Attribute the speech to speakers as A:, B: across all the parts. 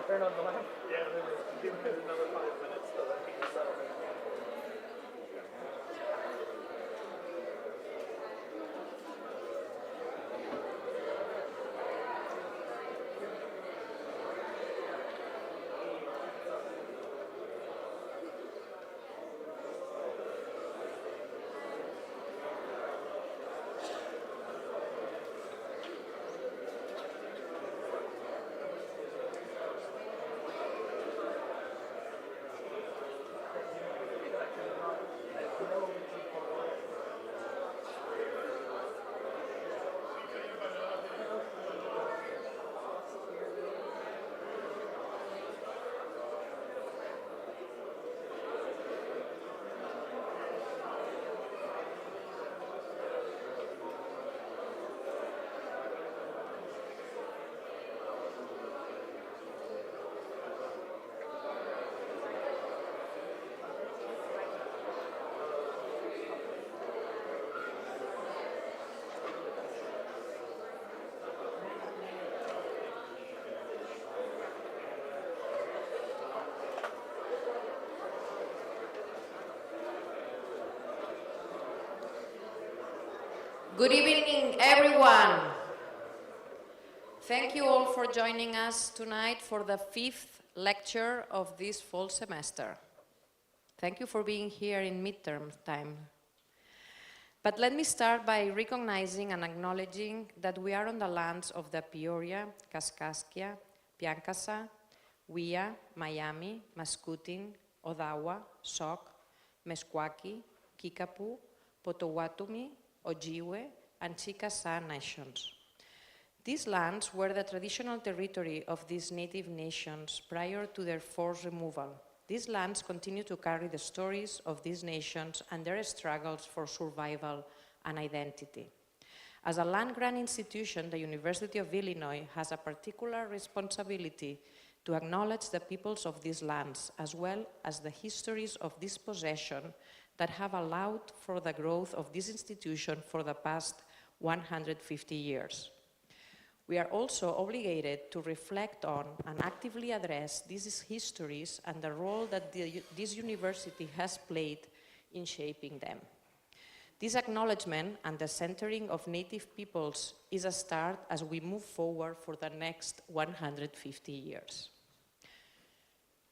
A: Turn on the lamp? Yeah, give it another 5 minutes so that he can settle.
B: Good evening, everyone. Thank you all for joining us tonight for the 5th lecture of this fall semester. Thank you for being here in midterm time. But let me start by recognizing and acknowledging that we are on the lands of the Peoria, Kaskaskia, Piankasa, Wia, Miami, Mascoutin, Odawa, Sok, Meskwaki, Kickapoo, Potawatomi, Ojibwe, and Chickasaw nations. These lands were the traditional territory of these native nations prior to their forced removal. These lands continue to carry the stories of these nations and their struggles for survival and identity. As a land-grant institution, the University of Illinois has a particular responsibility to acknowledge the peoples of these lands, as well as the histories of dispossession that have allowed for the growth of this institution for the past 150 years. We are also obligated to reflect on and actively address these histories and the role that this university has played in shaping them. This acknowledgement and the centering of Native peoples is a start as we move forward for the next 150 years.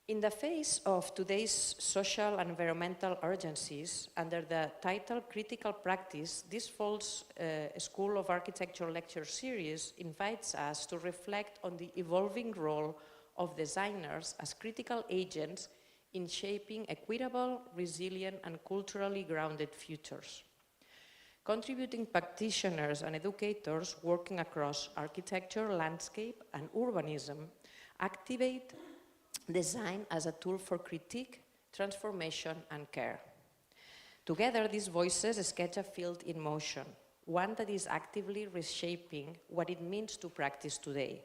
B: In the face of today's social and environmental urgencies, under the title Critical Practice, this fall's School of Architecture lecture series invites us to reflect on the evolving role of designers as critical agents in shaping equitable, resilient, and culturally grounded futures. Contributing practitioners and educators working across architecture, landscape, and urbanism activate design as a tool for critique, transformation, and care. Together, these voices sketch a field in motion, one that is actively reshaping what it means to practice today.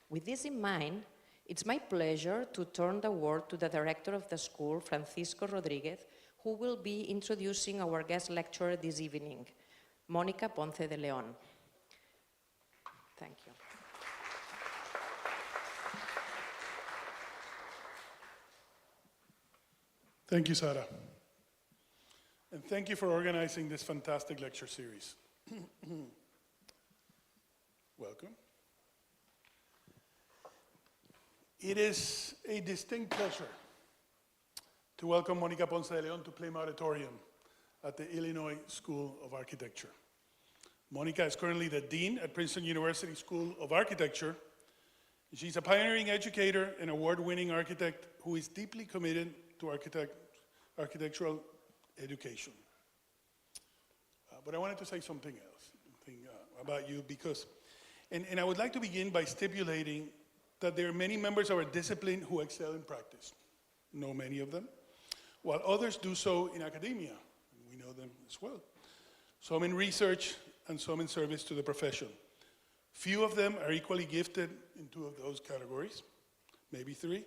B: With this in mind, it's my pleasure to turn the word to the director of the school, Francisco Rodriguez, who will be introducing our guest lecturer this evening, Mónica Ponce de León. Thank you.
C: Thank you, Sara. And thank you for organizing this fantastic lecture series. Welcome. It is a distinct pleasure to welcome Mónica Ponce de León to Plame Auditorium at the Illinois School of Architecture. Mónica is currently the Dean at Princeton University School of Architecture. She's a pioneering educator and award-winning architect who is deeply committed to architectural education. But I wanted to say something else about you because, and I would like to begin by stipulating that there are many members of our discipline who excel in practice. Know many of them, while others do so in academia, and we know them as well. Some in research and some in service to the profession. Few of them are equally gifted in two of those categories, maybe three.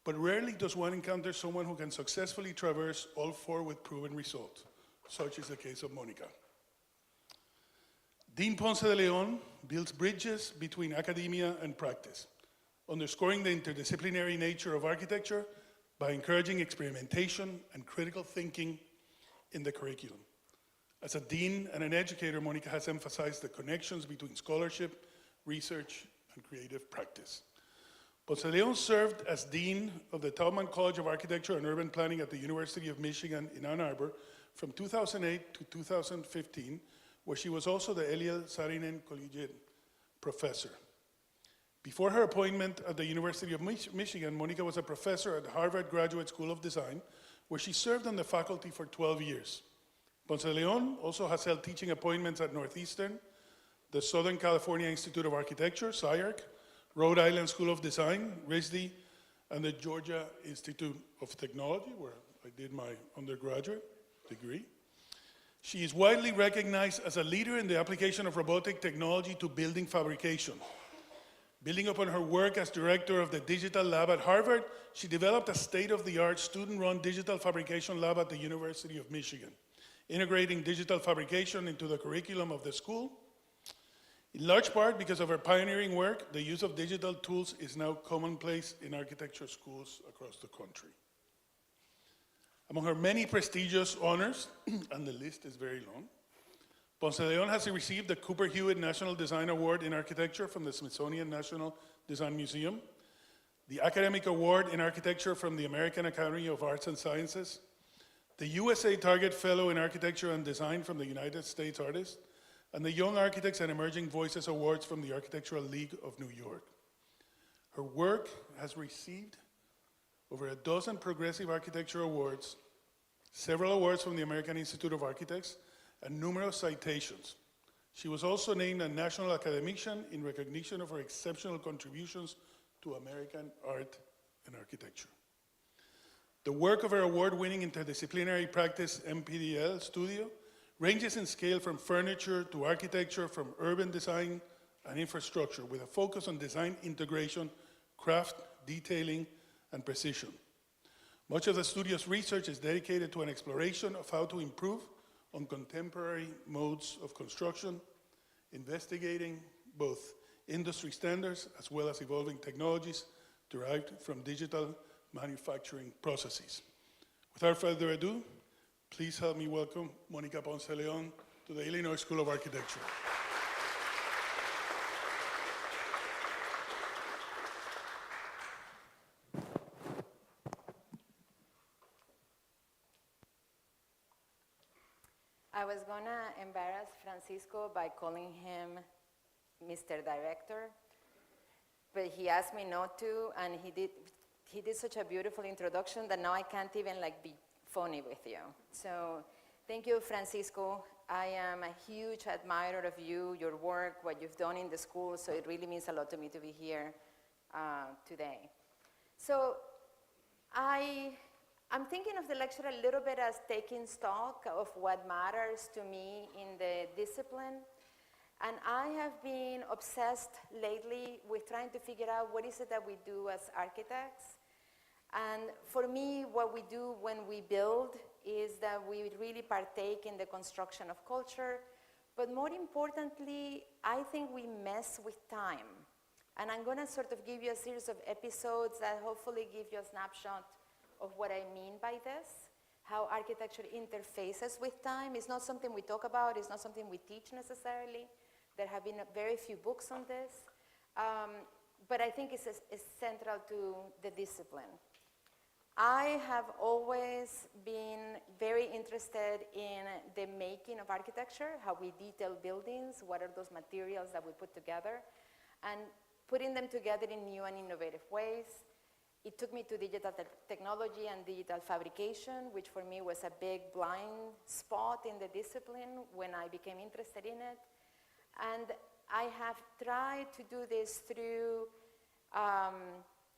C: But rarely does one encounter someone who can successfully traverse all four with proven results. Such is the case of Mónica. Dean Ponce de León builds bridges between academia and practice, underscoring the interdisciplinary nature of architecture by encouraging experimentation and critical thinking in the curriculum. As a dean and an educator, Mónica has emphasized the connections between scholarship, research, and creative practice. Ponce de León served as Dean of the Taubman College of Architecture and Urban Planning at the University of Michigan in Ann Arbor from 2008 to 2015, where she was also the Eliel Saarinen Collegiate Professor. Before her appointment at the University of Michigan, Mónica was a professor at Harvard Graduate School of Design, where she served on the faculty for 12 years. Ponce de León also has held teaching appointments at Northeastern, the Southern California Institute of Architecture, SCIARC, Rhode Island School of Design, RISD, and the Georgia Institute of Technology, where I did my undergraduate degree. She is widely recognized as a leader in the application of robotic technology to building fabrication. Building upon her work as director of the Digital Lab at Harvard, she developed a state-of-the-art student-run digital fabrication lab at the University of Michigan, integrating digital fabrication into the curriculum of the school. In large part because of her pioneering work, the use of digital tools is now commonplace in architecture schools across the country. Among her many prestigious honors, and the list is very long, Ponce de León has received the Cooper Hewitt National Design Award in Architecture from the Smithsonian National Design Museum, the Academic Award in Architecture from the American Academy of Arts and Sciences, the USA Target Fellow in Architecture and Design from the United States Artists, and the Young Architects and Emerging Voices Awards from the Architectural League of New York. Her work has received over a dozen Progressive Architecture Awards, several awards from the American Institute of Architects, and numerous citations. She was also named a National Academician in recognition of her exceptional contributions to American art and architecture. The work of her award-winning interdisciplinary practice MPDL studio ranges in scale from furniture to architecture, from urban design and infrastructure, with a focus on design integration, craft, detailing, and precision. Much of the studio's research is dedicated to an exploration of how to improve on contemporary modes of construction, investigating both industry standards as well as evolving technologies derived from digital manufacturing processes. Without further ado, please help me welcome Mónica Ponce León to the Illinois School of Architecture.
D: I was gonna embarrass Francisco by calling him Mr. Director, but he asked me not to, and he did such a beautiful introduction that now I can't even be phony with you. So thank you, Francisco. I am a huge admirer of you, your work, what you've done in the school, so it really means a lot to me to be here today. So I'm thinking of the lecture a little bit as taking stock of what matters to me in the discipline. And I have been obsessed lately with trying to figure out what is it that we do as architects. And for me, what we do when we build is that we really partake in the construction of culture. But more importantly, I think we mess with time. And I'm going to sort of give you a series of episodes that hopefully give you a snapshot of what I mean by this, how architecture interfaces with time. It's not something we talk about, it's not something we teach necessarily. There have been very few books on this, but I think it's central to the discipline. I have always been very interested in the making of architecture, how we detail buildings, what are those materials that we put together, and putting them together in new and innovative ways. It took me to digital technology and digital fabrication, which for me was a big blind spot in the discipline when I became interested in it. And I have tried to do this through, I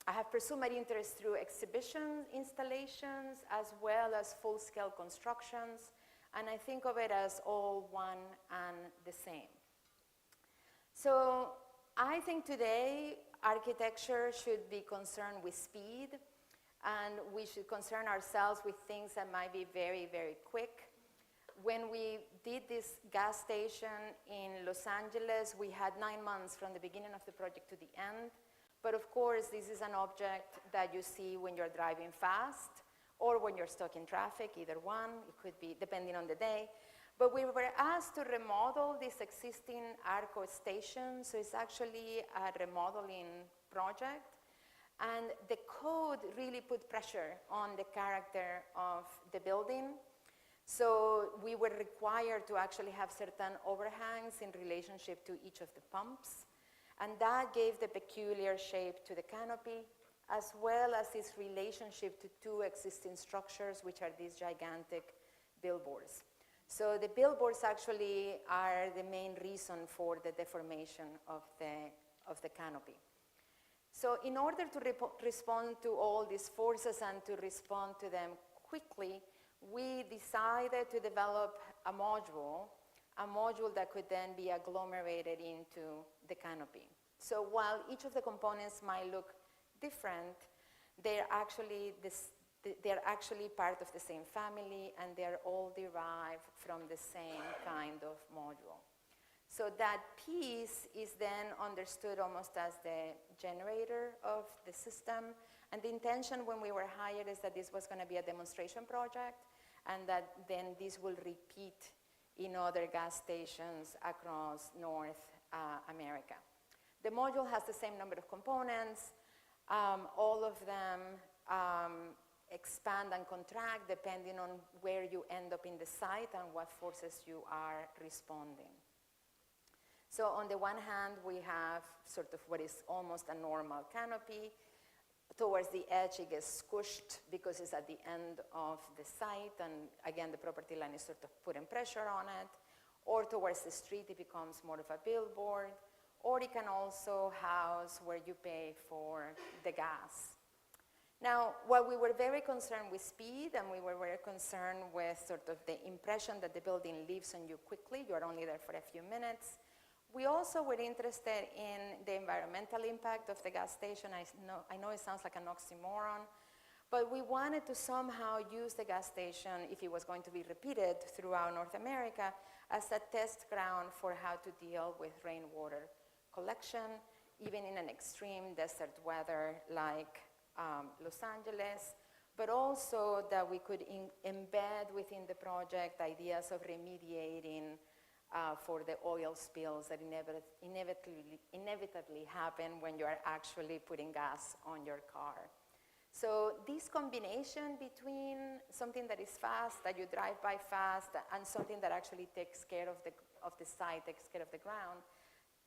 D: have pursued my interest through exhibition installations as well as full-scale constructions, and I think of it as all one and the same. So I think today architecture should be concerned with speed, and we should concern ourselves with things that might be very, very quick. When we did this gas station in Los Angeles, we had 9 months from the beginning of the project to the end. But of course, this is an object that you see when you're driving fast or when you're stuck in traffic, either one. It could be depending on the day. But we were asked to remodel this existing Arco station, so it's actually a remodeling project. And the code really put pressure on the character of the building. So we were required to actually have certain overhangs in relationship to each of the pumps. And that gave the peculiar shape to the canopy, as well as its relationship to two existing structures, which are these gigantic billboards. So the billboards actually are the main reason for the deformation of the canopy. So in order to respond to all these forces and to respond to them quickly, we decided to develop a module that could then be agglomerated into the canopy. So while each of the components might look different, they're actually part of the same family, and they're all derived from the same kind of module. So that piece is then understood almost as the generator of the system. And the intention when we were hired is that this was going to be a demonstration project, and that then this will repeat in other gas stations across North America. The module has the same number of components. All of them expand and contract depending on where you end up in the site and what forces you are responding. So on the one hand, we have sort of what is almost a normal canopy. Towards the edge, it gets squished because it's at the end of the site, and again, the property line is sort of putting pressure on it. Or towards the street, it becomes more of a billboard. Or it can also house where you pay for the gas. Now, while we were very concerned with speed, and we were very concerned with sort of the impression that the building leaves on you quickly, you're only there for a few minutes, we also were interested in the environmental impact of the gas station. I know it sounds like an oxymoron, but we wanted to somehow use the gas station, if it was going to be repeated throughout North America, as a test ground for how to deal with rainwater collection, even in an extreme desert weather like Los Angeles, but also that we could embed within the project ideas of remediating for the oil spills that inevitably happen when you are actually putting gas on your car. So this combination between something that is fast, that you drive by fast, and something that actually takes care of the site, takes care of the ground,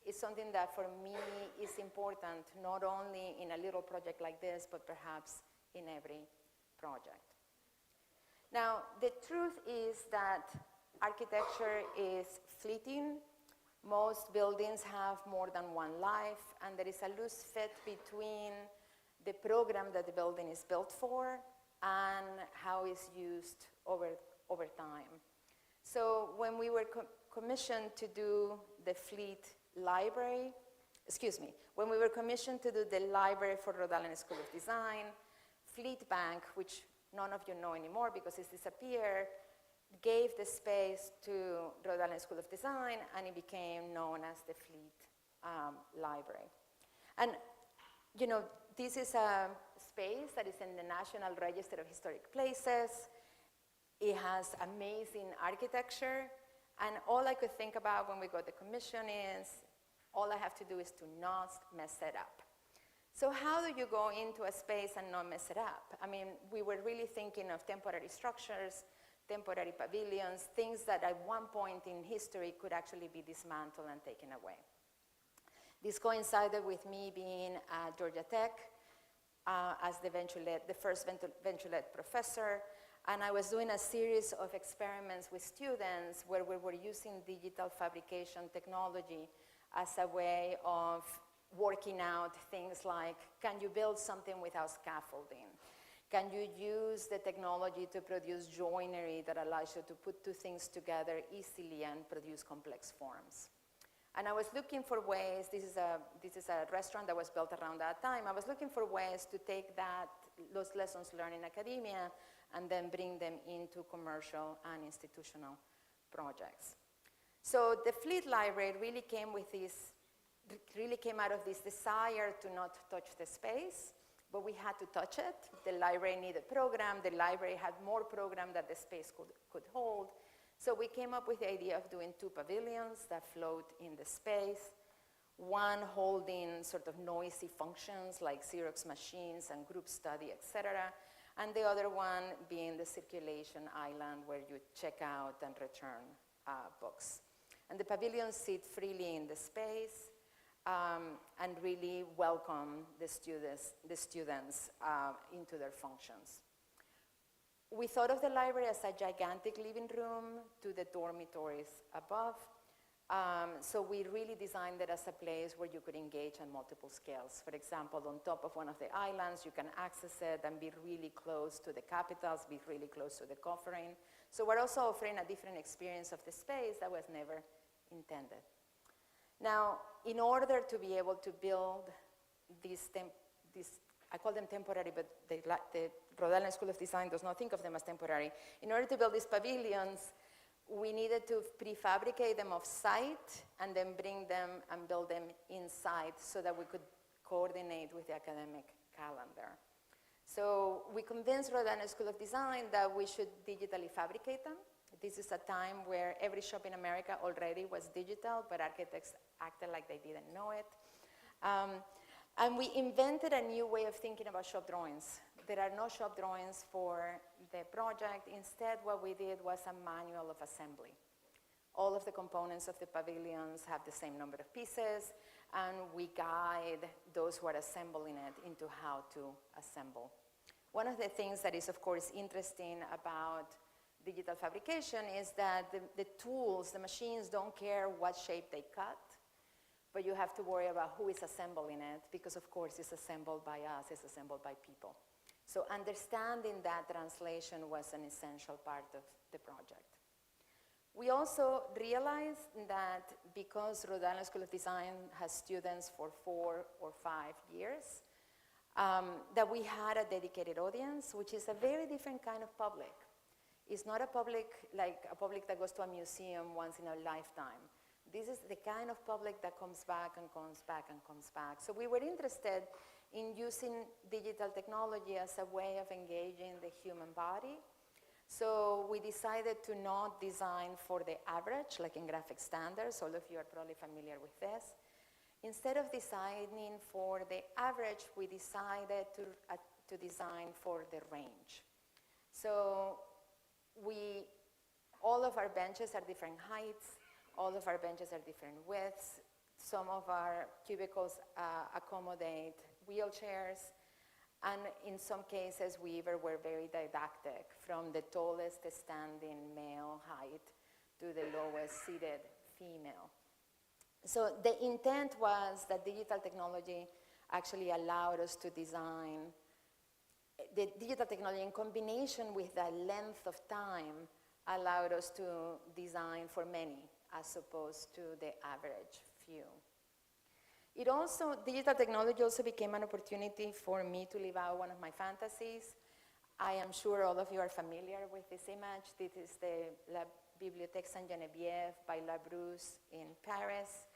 D: is something that for me is important, not only in a little project like this, but perhaps in every project. Now, the truth is that architecture is fleeting. Most buildings have more than one life, and there is a loose fit between the program that the building is built for and how it's used over time. So when we were commissioned to do the when we were commissioned to do the library for Rhode Island School of Design, Fleet Bank, which none of you know anymore because it's disappeared, gave the space to Rhode Island School of Design, and it became known as the Fleet Library. And you know, this is a space that is in the National Register of Historic Places. It has amazing architecture, and all I could think about when we got the commission is, all I have to do is to not mess it up. So how do you go into a space and not mess it up? I mean, we were really thinking of temporary structures, temporary pavilions, things that at one point in history could actually be dismantled and taken away. This coincided with me being at Georgia Tech as the first venture-led professor, and I was doing a series of experiments with students where we were using digital fabrication technology as a way of working out things like, can you build something without scaffolding? Can you use the technology to produce joinery that allows you to put two things together easily and produce complex forms? And I was looking for ways, this is a restaurant that was built around that time. I was looking for ways to take those lessons learned in academia and then bring them into commercial and institutional projects. So the Fleet Library really came out of this desire to not touch the space, but we had to touch it. The library needed program. The library had more program that the space could hold. So we came up with the idea of doing two pavilions that float in the space, one holding sort of noisy functions like Xerox machines and group study, et cetera, and the other one being the circulation island where you check out and return books. And the pavilions sit freely in the space and really welcome the students into their functions. We thought of the library as a gigantic living room to the dormitories above. So we really designed it as a place where you could engage on multiple scales. For example, on top of one of the islands, you can access it and be really close to the capitals, be really close to the covering. So we're also offering a different experience of the space that was never intended. Now, in order to be able to build these I call them temporary, but the Rhode Island School of Design does not think of them as temporary. In order to build these pavilions, we needed to prefabricate them off-site and then bring them and build them inside so that we could coordinate with the academic calendar. So we convinced Rhode Island School of Design that we should digitally fabricate them. This is a time where every shop in America already was digital, but architects acted like they didn't know it. And we invented a new way of thinking about shop drawings. There are no shop drawings for the project. Instead, what we did was a manual of assembly All of the components of the pavilions have the same number of pieces, and we guide those who are assembling it into how to assemble. One of the things that is, of course, interesting about digital fabrication is that the tools, the machines don't care what shape they cut, but you have to worry about who is assembling it, because of course it's assembled by us, it's assembled by people. So understanding that translation was an essential part of the project. We also realized that because Rhode Island School of Design has students for 4 or 5 years, that we had a dedicated audience, which is a very different kind of public. It's not a public like a public that goes to a museum once in a lifetime. This is the kind of public that comes back and comes back and comes back. So we were interested in using digital technology as a way of engaging the human body. So we decided to not design for the average, like in graphic standards. All of you are probably familiar with this. Instead of designing for the average, we decided to design for the range. So all of our benches are different heights. All of our benches are different widths. Some of our cubicles accommodate wheelchairs. And in some cases, we even were very didactic, from the tallest standing male height to the lowest seated female. So the intent was that digital technology actually allowed us to design. The digital technology in combination with the length of time allowed us to design for many, as opposed to the average few. Digital technology also became an opportunity for me to live out one of my fantasies. I am sure all of you are familiar with this image. This is the La Bibliothèque Sainte-Geneviève by Labrousse in Paris.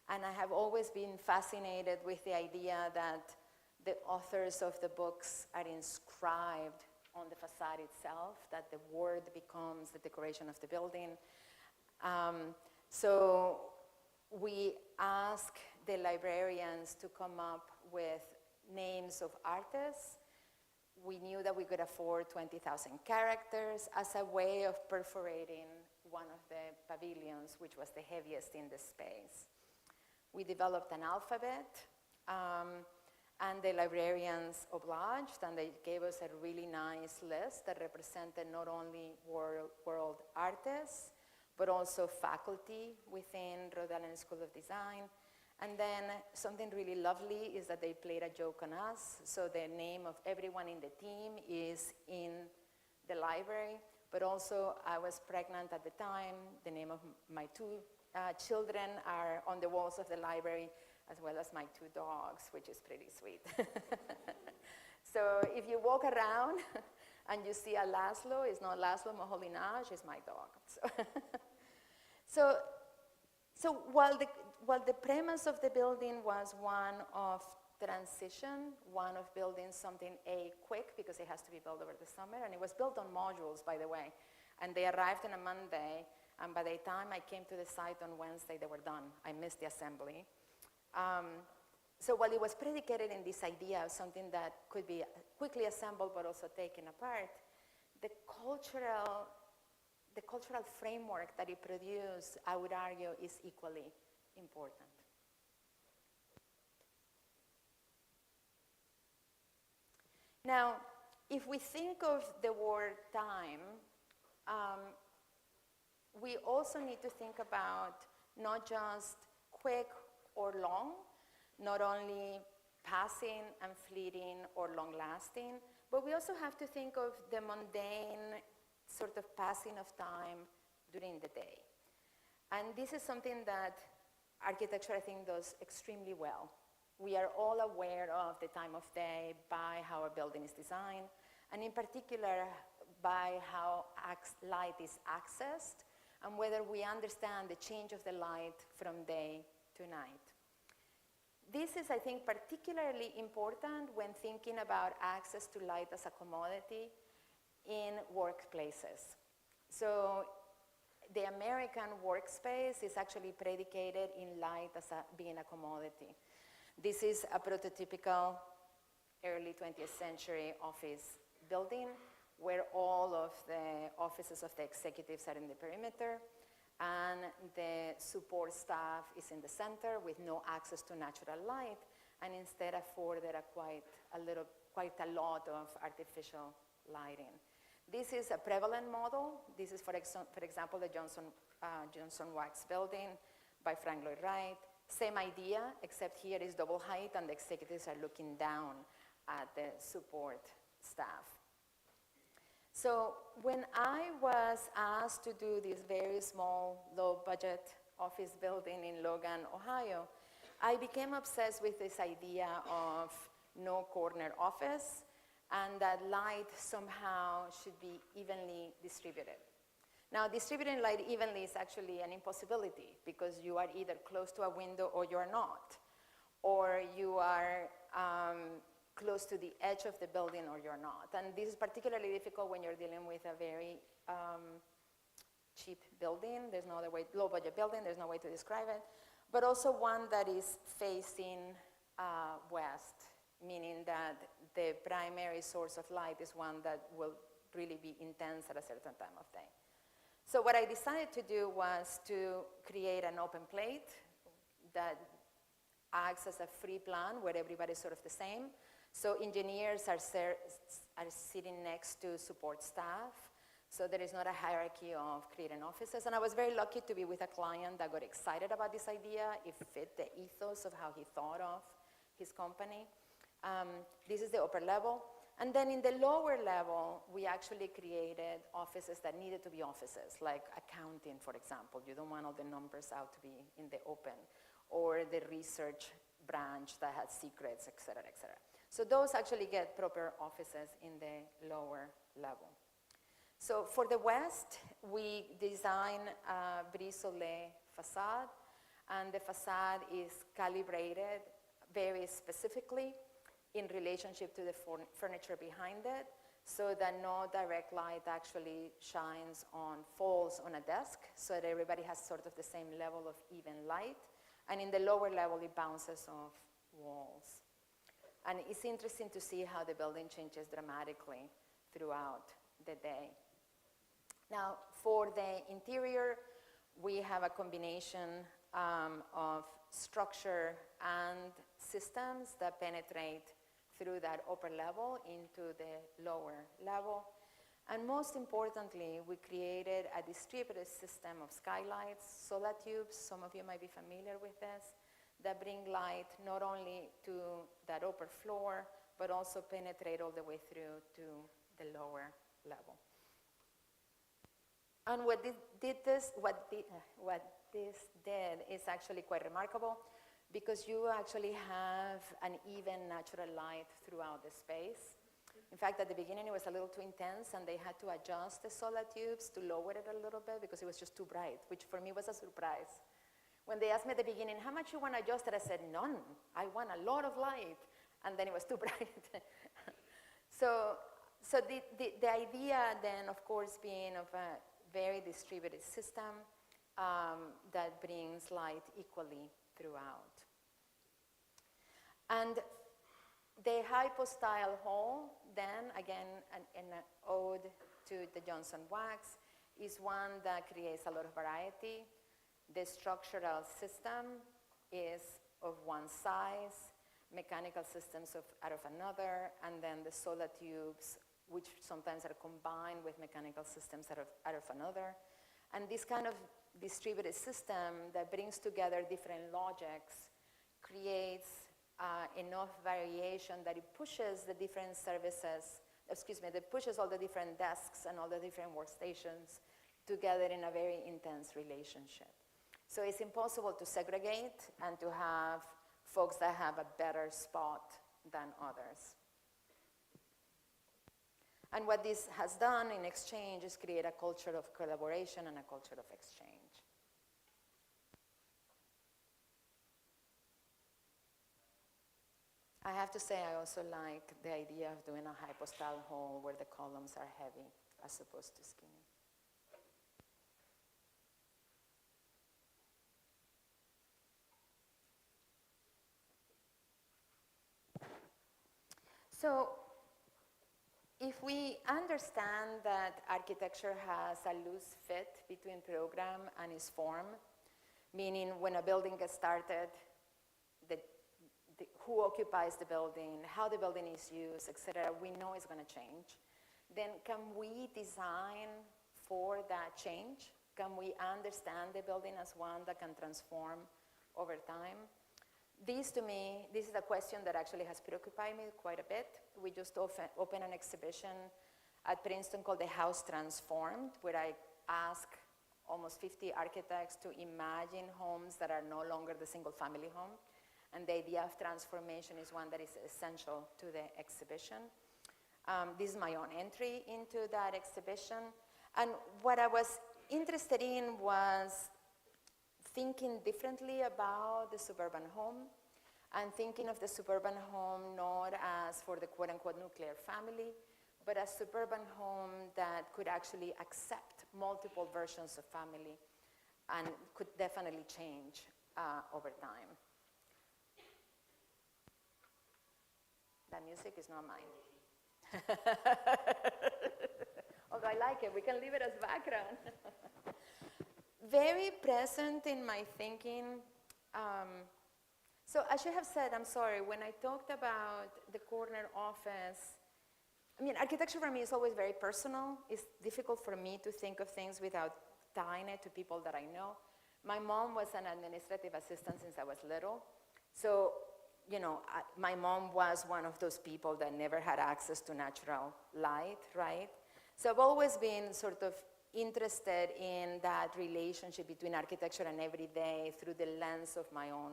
D: And I have always been fascinated with the idea that the authors of the books are inscribed on the facade itself, that the word becomes the decoration of the building. So we ask the librarians to come up with names of artists. We knew that we could afford 20,000 characters as a way of perforating one of the pavilions, which was the heaviest in the space. We developed an alphabet, and the librarians obliged, and they gave us a really nice list that represented not only world artists, but also faculty within Rhode Island School of Design. And then something really lovely is that they played a joke on us. So the name of everyone in the team is in the library, but also I was pregnant at the time. The name of my 2 children are on the walls of the library, as well as my 2 dogs, which is pretty sweet. So if you walk around and you see a Laszlo, it's not Laszlo Moholy-Nagy, it's my dog. So while the premise of the building was one of transition, one of building something quick, because it has to be built over the summer, and it was built on modules, by the way, and they arrived on a Monday, and by the time I came to the site on Wednesday, they were done. I missed the assembly. So while it was predicated in this idea of something that could be quickly assembled but also taken apart, the cultural framework that it produced, I would argue, is equally important. Now, if we think of the word time, we also need to think about not just quick or long, not only passing and fleeting or long-lasting, but we also have to think of the mundane sort of passing of time during the day. And this is something that architecture, I think, does extremely well. We are all aware of the time of day by how a building is designed, and in particular by how light is accessed, and whether we understand the change of the light from day to night. This is, I think, particularly important when thinking about access to light as a commodity in workplaces. So the American workspace is actually predicated in light as being a commodity. This is a prototypical early 20th century office building where all of the offices of the executives are in the perimeter. and the support staff is in the center with no access to natural light, and instead afforded quite a lot of artificial lighting. This is a prevalent model. This is, for example, the Johnson Wax building by Frank Lloyd Wright. Same idea, except here is double height and the executives are looking down at the support staff. So when I was asked to do this very small, low-budget office building in Logan, Ohio, I became obsessed with this idea of no corner office and that light somehow should be evenly distributed. Now, distributing light evenly is actually an impossibility because you are either close to a window or you are not, or you are close to the edge of the building or you're not. And this is particularly difficult when you're dealing with a very cheap building. There's no other way, low budget building, there's no way to describe it. But also one that is facing west, meaning that the primary source of light is one that will really be intense at a certain time of day. So what I decided to do was to create an open plate that acts as a free plan where everybody's sort of the same. So engineers are sitting next to support staff. So there is not a hierarchy of creating offices. And I was very lucky to be with a client that got excited about this idea. It fit the ethos of how he thought of his company. This is the upper level. And then in the lower level, we actually created offices that needed to be offices, like accounting, for example. You don't want all the numbers out to be in the open, or the research branch that has secrets, et cetera, et cetera. So those actually get proper offices in the lower level. So for the west, we design a brise soleil facade, and the facade is calibrated very specifically in relationship to the furniture behind it, so that no direct light actually falls on a desk, so that everybody has sort of the same level of even light. And in the lower level, it bounces off walls. And it's interesting to see how the building changes dramatically throughout the day. Now, for the interior, we have a combination of structure and systems that penetrate through that upper level into the lower level. And most importantly, we created a distributed system of skylights, solar tubes, some of you might be familiar with this, that bring light not only to that upper floor, but also penetrate all the way through to the lower level. And what this did is actually quite remarkable, because you actually have an even natural light throughout the space. In fact, at the beginning, it was a little too intense, and they had to adjust the solar tubes to lower it a little bit because it was just too bright, which for me was a surprise. When they asked me at the beginning, how much you want to adjust it, I said, none. I want a lot of light. And then it was too bright. So the idea then, of course, being of a very distributed system that brings light equally throughout. And the hypostyle hall, then, again, an ode to the Johnson Wax, is one that creates a lot of variety. The structural system is of one size, mechanical systems out of another, and then the solar tubes, which sometimes are combined with mechanical systems out of another. And this kind of distributed system that brings together different logics creates enough variation that it pushes the different services, that pushes all the different desks and all the different workstations together in a very intense relationship. So it's impossible to segregate and to have folks that have a better spot than others. And what this has done in exchange is create a culture of collaboration and a culture of exchange. I have to say I also like the idea of doing a hypostyle hall where the columns are heavy as opposed to skinny. So If we understand that architecture has a loose fit between program and its form, meaning when a building gets started, who occupies the building, how the building is used, etc., we know it's going to change. Then can we design for that change? Can we understand the building as one that can transform over time? This, to me, this is a question that actually has preoccupied me quite a bit. We just opened an exhibition at Princeton called The House Transformed, where I ask almost 50 architects to imagine homes that are no longer the single-family home. And the idea of transformation is one that is essential to the exhibition. This is my own entry into that exhibition. And what I was interested in was thinking differently about the suburban home and thinking of the suburban home not as for the quote-unquote nuclear family, but a suburban home that could actually accept multiple versions of family and could definitely change over time. That music is not mine. Although I like it, we can leave it as background. Very present in my thinking. So I should have said, I'm sorry, when I talked about the corner office, I mean, architecture for me is always very personal. It's difficult for me to think of things without tying it to people that I know. My mom was an administrative assistant since I was little. So, you know, my mom was one of those people that never had access to natural light, right? So I've always been sort of interested in that relationship between architecture and everyday through the lens of my own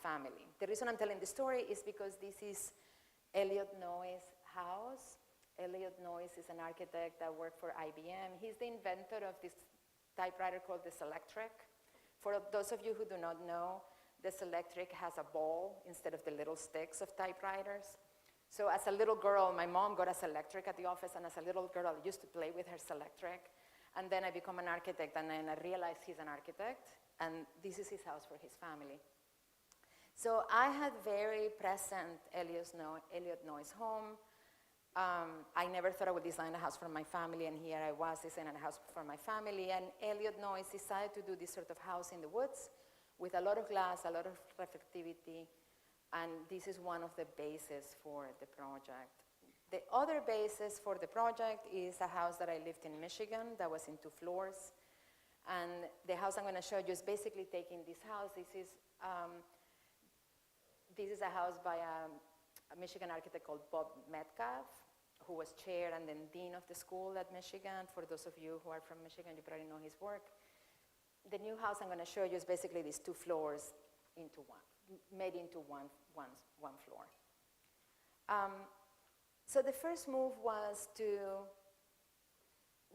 D: family. The reason I'm telling the story is because this is Elliot Noyes' house. Elliot Noyes is an architect that worked for IBM. He's the inventor of this typewriter called the Selectric. For those of you who do not know, the Selectric has a ball instead of the little sticks of typewriters. So as a little girl, my mom got a Selectric at the office, and as a little girl, I used to play with her Selectric. And then I become an architect, and then I realized he's an architect, and this is his house for his family. So I had very present Elliot Noyes' home. I never thought I would design a house for my family, and here I was designing a house for my family. And Elliot Noyes decided to do this sort of house in the woods with a lot of glass, a lot of reflectivity, and this is one of the bases for the project. The other basis for the project is a house that I lived in Michigan that was in 2 floors. And the house I'm going to show you is basically taking this house. This is a house by a Michigan architect called Bob Metcalf, who was chair and then dean of the school at Michigan. For those of you who are from Michigan, you probably know his work. The new house I'm going to show you is basically these 2 floors into one, made into one floor. So the first move was to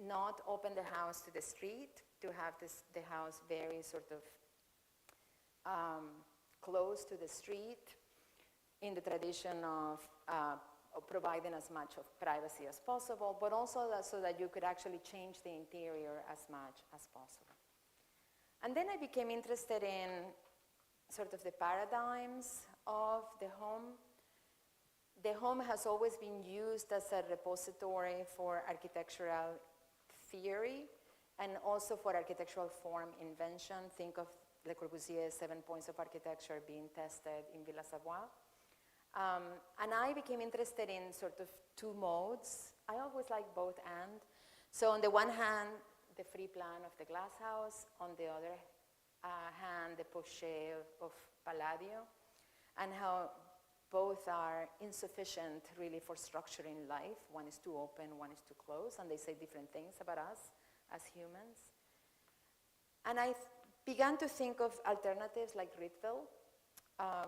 D: not open the house to the street, to have the house very sort of close to the street in the tradition of providing as much of privacy as possible, but also so that you could actually change the interior as much as possible. And then I became interested in sort of the paradigms of the home. The home has always been used as a repository for architectural theory and also for architectural form invention. Think of Le Corbusier's 7 points of architecture being tested in Villa Savoye. And I became interested in sort of 2 modes. I always like both and. So on the one hand, the free plan of the glass house. On the other hand, the poché of Palladio, and how both are insufficient really for structuring life. One is too open, one is too close, and they say different things about us as humans. And I began to think of alternatives like Rietveld,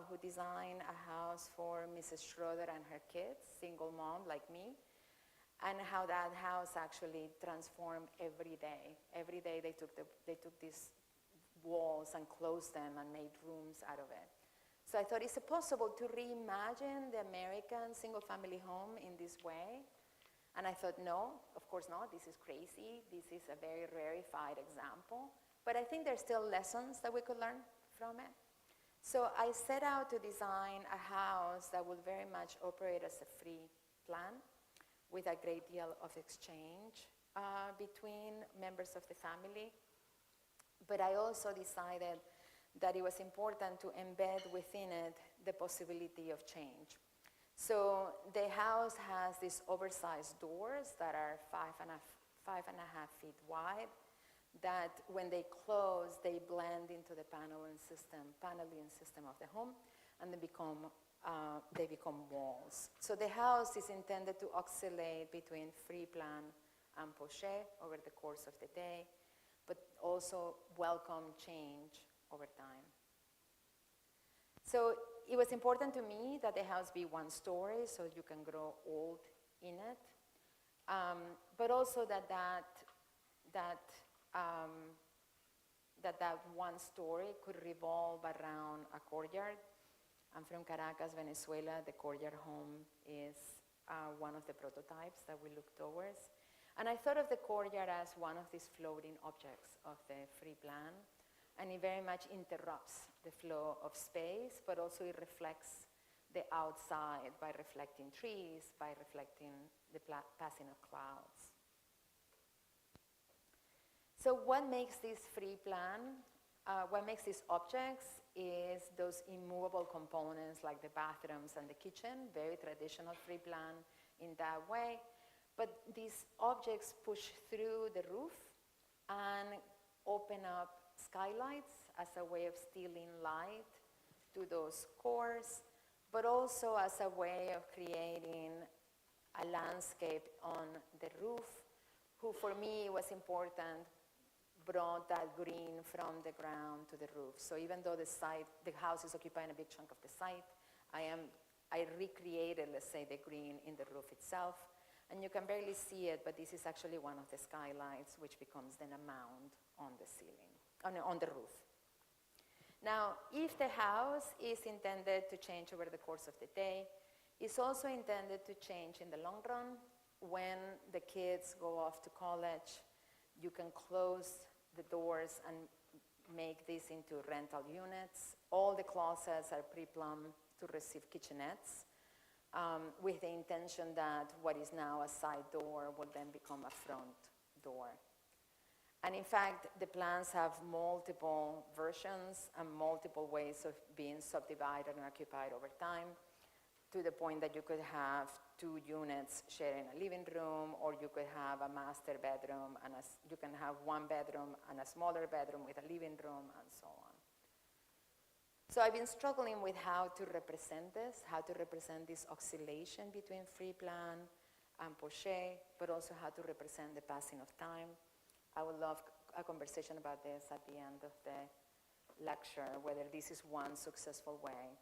D: who designed a house for Mrs. Schroeder and her kids, single mom like me, and how that house actually transformed every day. Every day they took these walls and closed them and made rooms out of it. So I thought, is it possible to reimagine the American single-family home in this way? And I thought, no, of course not. This is crazy. This is a very rarefied example. But I think there's still lessons that we could learn from it. So I set out to design a house that would very much operate as a free plan, with a great deal of exchange between members of the family. But I also decided that it was important to embed within it the possibility of change. So the house has these oversized doors that are 5.5 feet wide, that when they close, they blend into the paneling system of the home, and they become walls. So the house is intended to oscillate between free plan and poché over the course of the day, but also welcome change over time. So it was important to me that the house be one story so you can grow old in it, but also that one story could revolve around a courtyard. I'm from Caracas, Venezuela. The courtyard home is one of the prototypes that we look towards. And I thought of the courtyard as one of these floating objects of the free plan, and it very much interrupts the flow of space, but also it reflects the outside by reflecting trees, by reflecting the passing of clouds. So what makes this free plan, what makes these objects is those immovable components like the bathrooms and the kitchen, very traditional free plan in that way. But these objects push through the roof and open up skylights as a way of stealing light to those cores, but also as a way of creating a landscape on the roof, who for me was important, brought that green from the ground to the roof. So even though the house is occupying a big chunk of the site, I recreated, let's say, the green in the roof itself. And you can barely see it, but this is actually one of the skylights, which becomes then a mound on the ceiling, on the roof. Now, if the house is intended to change over the course of the day, it's also intended to change in the long run. When the kids go off to college, you can close the doors and make this into rental units. All the closets are pre-plumbed to receive kitchenettes, with the intention that what is now a side door will then become a front door. And in fact, the plans have multiple versions and multiple ways of being subdivided and occupied over time, to the point that you could have 2 units sharing a living room, or you could have a master bedroom, and you can have 1 bedroom and a smaller bedroom with a living room, and so on. So I've been struggling with how to represent this, how to represent this oscillation between free plan and poché, but also how to represent the passing of time. I would love a conversation about this at the end of the lecture, whether this is one successful way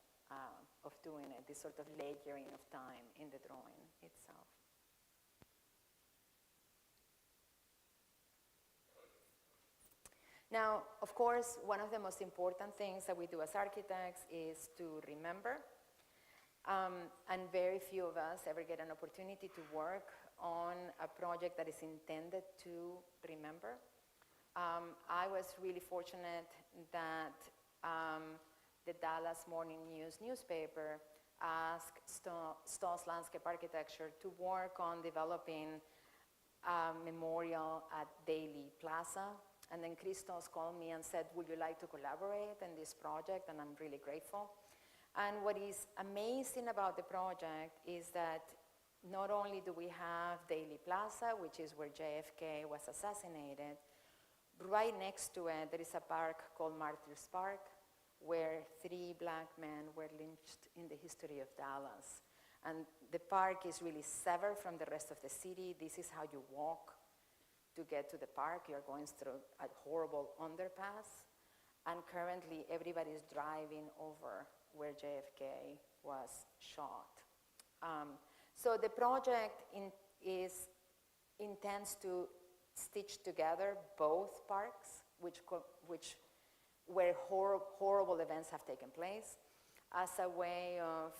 D: of doing it, this sort of layering of time in the drawing itself. Now, of course, one of the most important things that we do as architects is to remember. And very few of us ever get an opportunity to work on a project that is intended to remember. I was really fortunate that the Dallas Morning News newspaper asked Stoss Landscape Architecture to work on developing a memorial at Daly Plaza. And then Christos called me and said, would you like to collaborate in this project? And I'm really grateful. And what is amazing about the project is that not only do we have Daly Plaza, which is where JFK was assassinated, right next to it there is a park called Martyrs Park, where 3 black men were lynched in the history of Dallas. And the park is really severed from the rest of the city. This is how you walk to get to the park. You're going through a horrible underpass. And currently everybody is driving over where JFK was shot. So the project intends to stitch together both parks, where horrible events have taken place, as a way of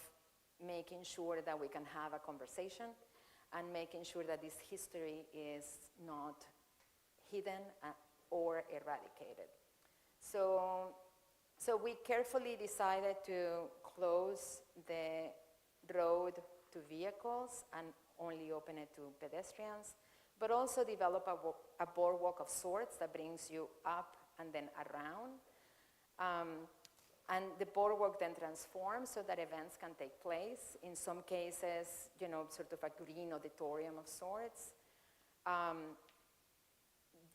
D: making sure that we can have a conversation and making sure that this history is not hidden or eradicated. So we carefully decided to close the road to vehicles and only open it to pedestrians, but also develop a boardwalk of sorts that brings you up and then around. And the boardwalk then transforms so that events can take place. In some cases, sort of a green auditorium of sorts.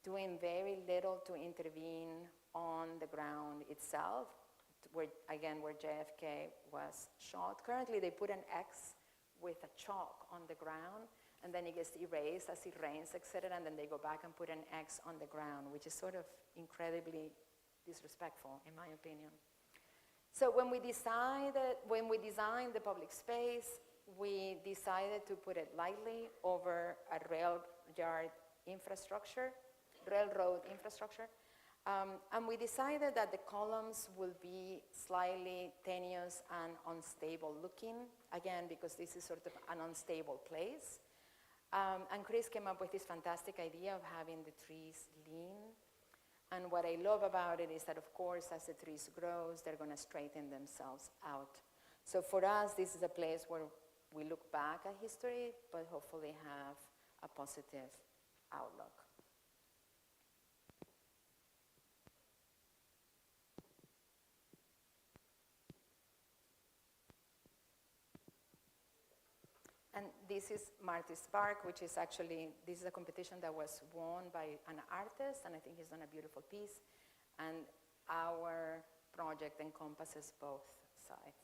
D: Doing very little to intervene on the ground itself, where JFK was shot. Currently, they put an X with a chalk on the ground, and then it gets erased as it rains, etc., and then they go back and put an X on the ground, which is sort of incredibly disrespectful, in my opinion. So when we designed the public space, we decided to put it lightly over a railroad infrastructure. And we decided that the columns will be slightly tenuous and unstable looking, again, because this is sort of an unstable place. And Chris came up with this fantastic idea of having the trees lean. And what I love about it is that, of course, as the trees grow, they're going to straighten themselves out. So for us, this is a place where we look back at history, but hopefully have a positive outlook. And this is Marty's Park, which is actually, this is a competition that was won by an artist, and I think he's done a beautiful piece. And our project encompasses both sides.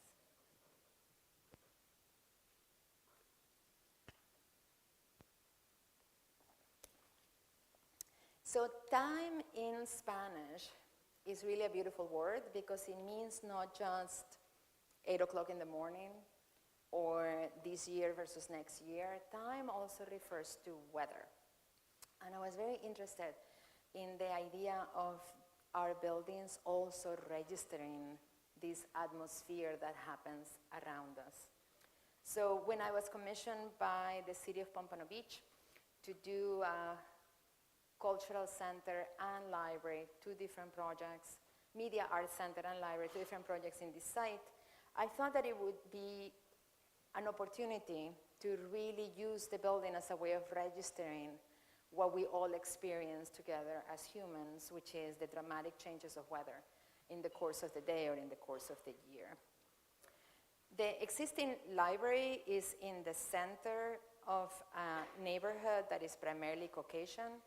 D: So time in Spanish is really a beautiful word because it means not just 8 o'clock in the morning, or this year versus next year. Time also refers to weather. And I was very interested in the idea of our buildings also registering this atmosphere that happens around us. So when I was commissioned by the city of Pompano Beach to do a cultural center and library, 2 different projects, media arts center and library, 2 different projects in this site, I thought that it would be an opportunity to really use the building as a way of registering what we all experience together as humans, which is the dramatic changes of weather in the course of the day or in the course of the year. The existing library is in the center of a neighborhood that is primarily Caucasian,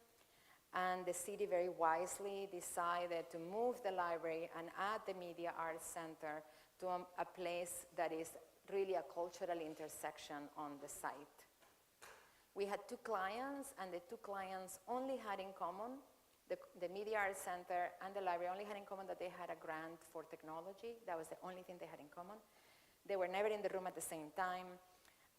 D: and the city very wisely decided to move the library and add the Media Arts Center to a place that is really a cultural intersection on the site. We had 2 clients, and the 2 clients only had in common, the Media Arts Center and the library only had in common that they had a grant for technology. That was the only thing they had in common. They were never in the room at the same time.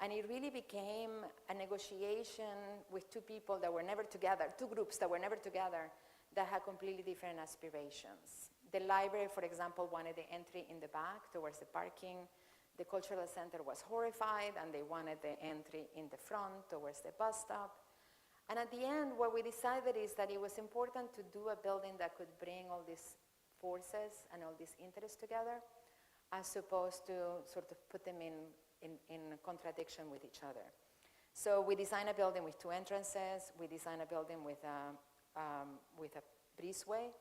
D: And it really became a negotiation with 2 people that were never together, 2 groups that were never together, that had completely different aspirations. The library, for example, wanted the entry in the back towards the parking. The cultural center was horrified, and they wanted the entry in the front towards the bus stop. And at the end, what we decided is that it was important to do a building that could bring all these forces and all these interests together, as opposed to sort of put them in contradiction with each other. So we designed a building with 2 entrances. We designed a building with a breezeway,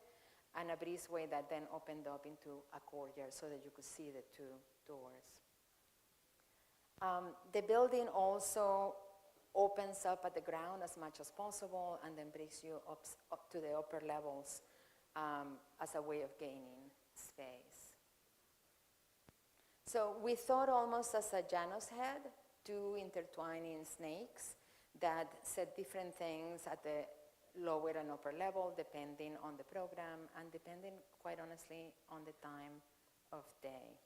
D: and a breezeway that then opened up into a courtyard so that you could see the 2 doors. The building also opens up at the ground as much as possible and then brings you up to the upper levels as a way of gaining space. So we thought almost as a Janus head, 2 intertwining snakes that said different things at the lower and upper level depending on the program and depending, quite honestly, on the time of day.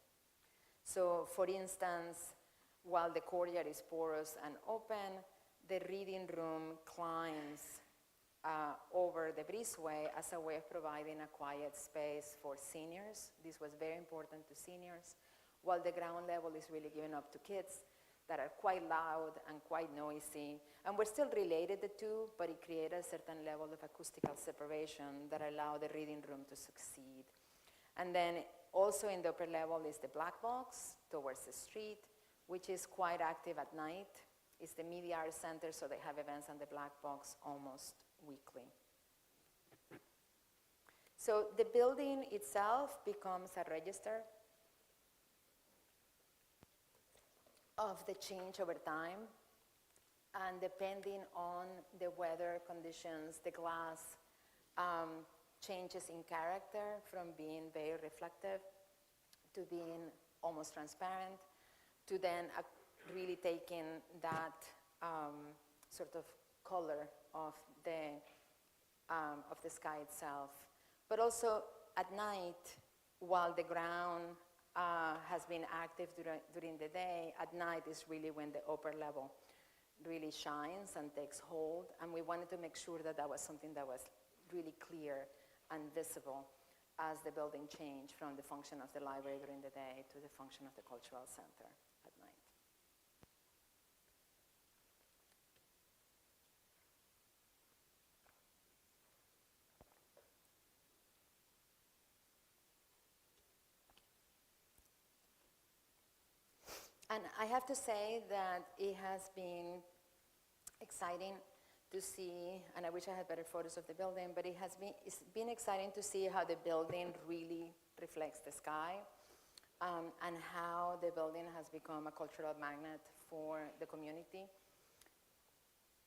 D: So for instance, while the courtyard is porous and open, the reading room climbs over the breezeway as a way of providing a quiet space for seniors. This was very important to seniors, while the ground level is really given up to kids that are quite loud and quite noisy. And we're still related the 2, but it created a certain level of acoustical separation that allowed the reading room to succeed. And then also in the upper level is the black box towards the street, which is quite active at night. It's the Media Arts Center, so they have events on the Black Box almost weekly. So the building itself becomes a register of the change over time, and depending on the weather conditions, the glass changes in character from being very reflective to being almost transparent, to then really taking that sort of color of the sky itself. But also at night, while the ground has been active during the day, at night is really when the upper level really shines and takes hold. And we wanted to make sure that that was something that was really clear and visible as the building changed from the function of the library during the day to the function of the cultural center at night. And I have to say that it has been exciting to see, and I wish I had better photos of the building, but it's been exciting to see how the building really reflects the sky, and how the building has become a cultural magnet for the community.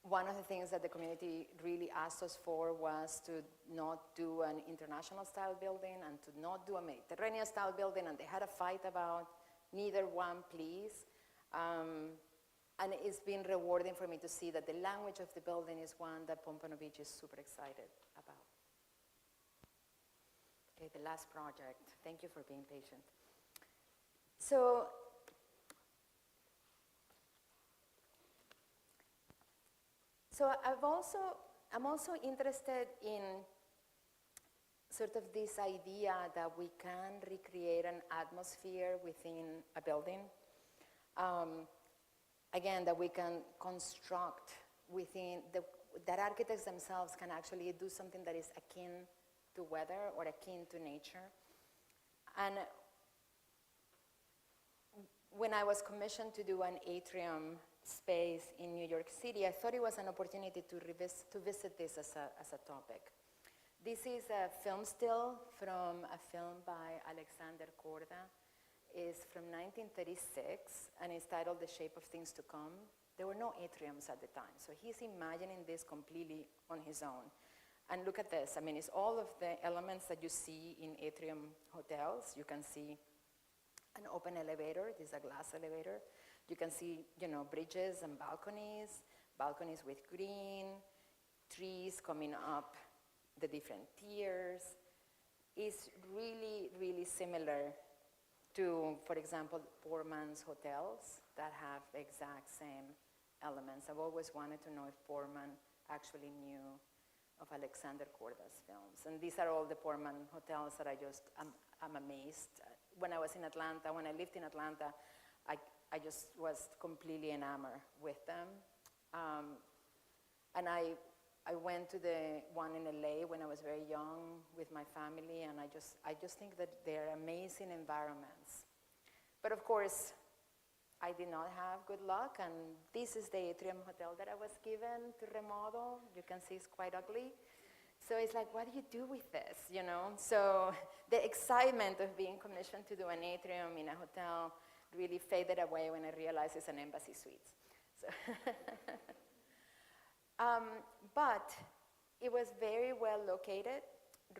D: One of the things that the community really asked us for was to not do an international style building and to not do a Mediterranean style building, and they had a fight about neither one, please. And it's been rewarding for me to see that the language of the building is one that Pompanovic is super excited about. Okay, the last project. Thank you for being patient. So, I'm also interested in sort of this idea that we can recreate an atmosphere within a building. Again, that we can construct within, that architects themselves can actually do something that is akin to weather or akin to nature. And when I was commissioned to do an atrium space in New York City, I thought it was an opportunity to visit this as a topic. This is a film still from a film by Alexander Korda. It's from 1936, and it's titled The Shape of Things to Come. There were no atriums at the time, so he's imagining this completely on his own. And look at this. I mean, it's all of the elements that you see in atrium hotels. You can see an open elevator. This is a glass elevator. You can see, bridges and balconies with green, trees coming up the different tiers. It's really, really similar to, for example, poor man's hotels that have the exact same elements. I've always wanted to know if Poorman actually knew of Alexander Korda's films. And these are all the Poorman hotels that I'm amazed. When I was in Atlanta, when I lived in Atlanta, I just was completely enamored with them. And I went to the one in LA when I was very young with my family, and I just think that they're amazing environments. But of course, I did not have good luck, and this is the atrium hotel that I was given to remodel. You can see it's quite ugly. So it's like, what do you do with this, So the excitement of being commissioned to do an atrium in a hotel really faded away when I realized it's an embassy suite. So but it was very well located,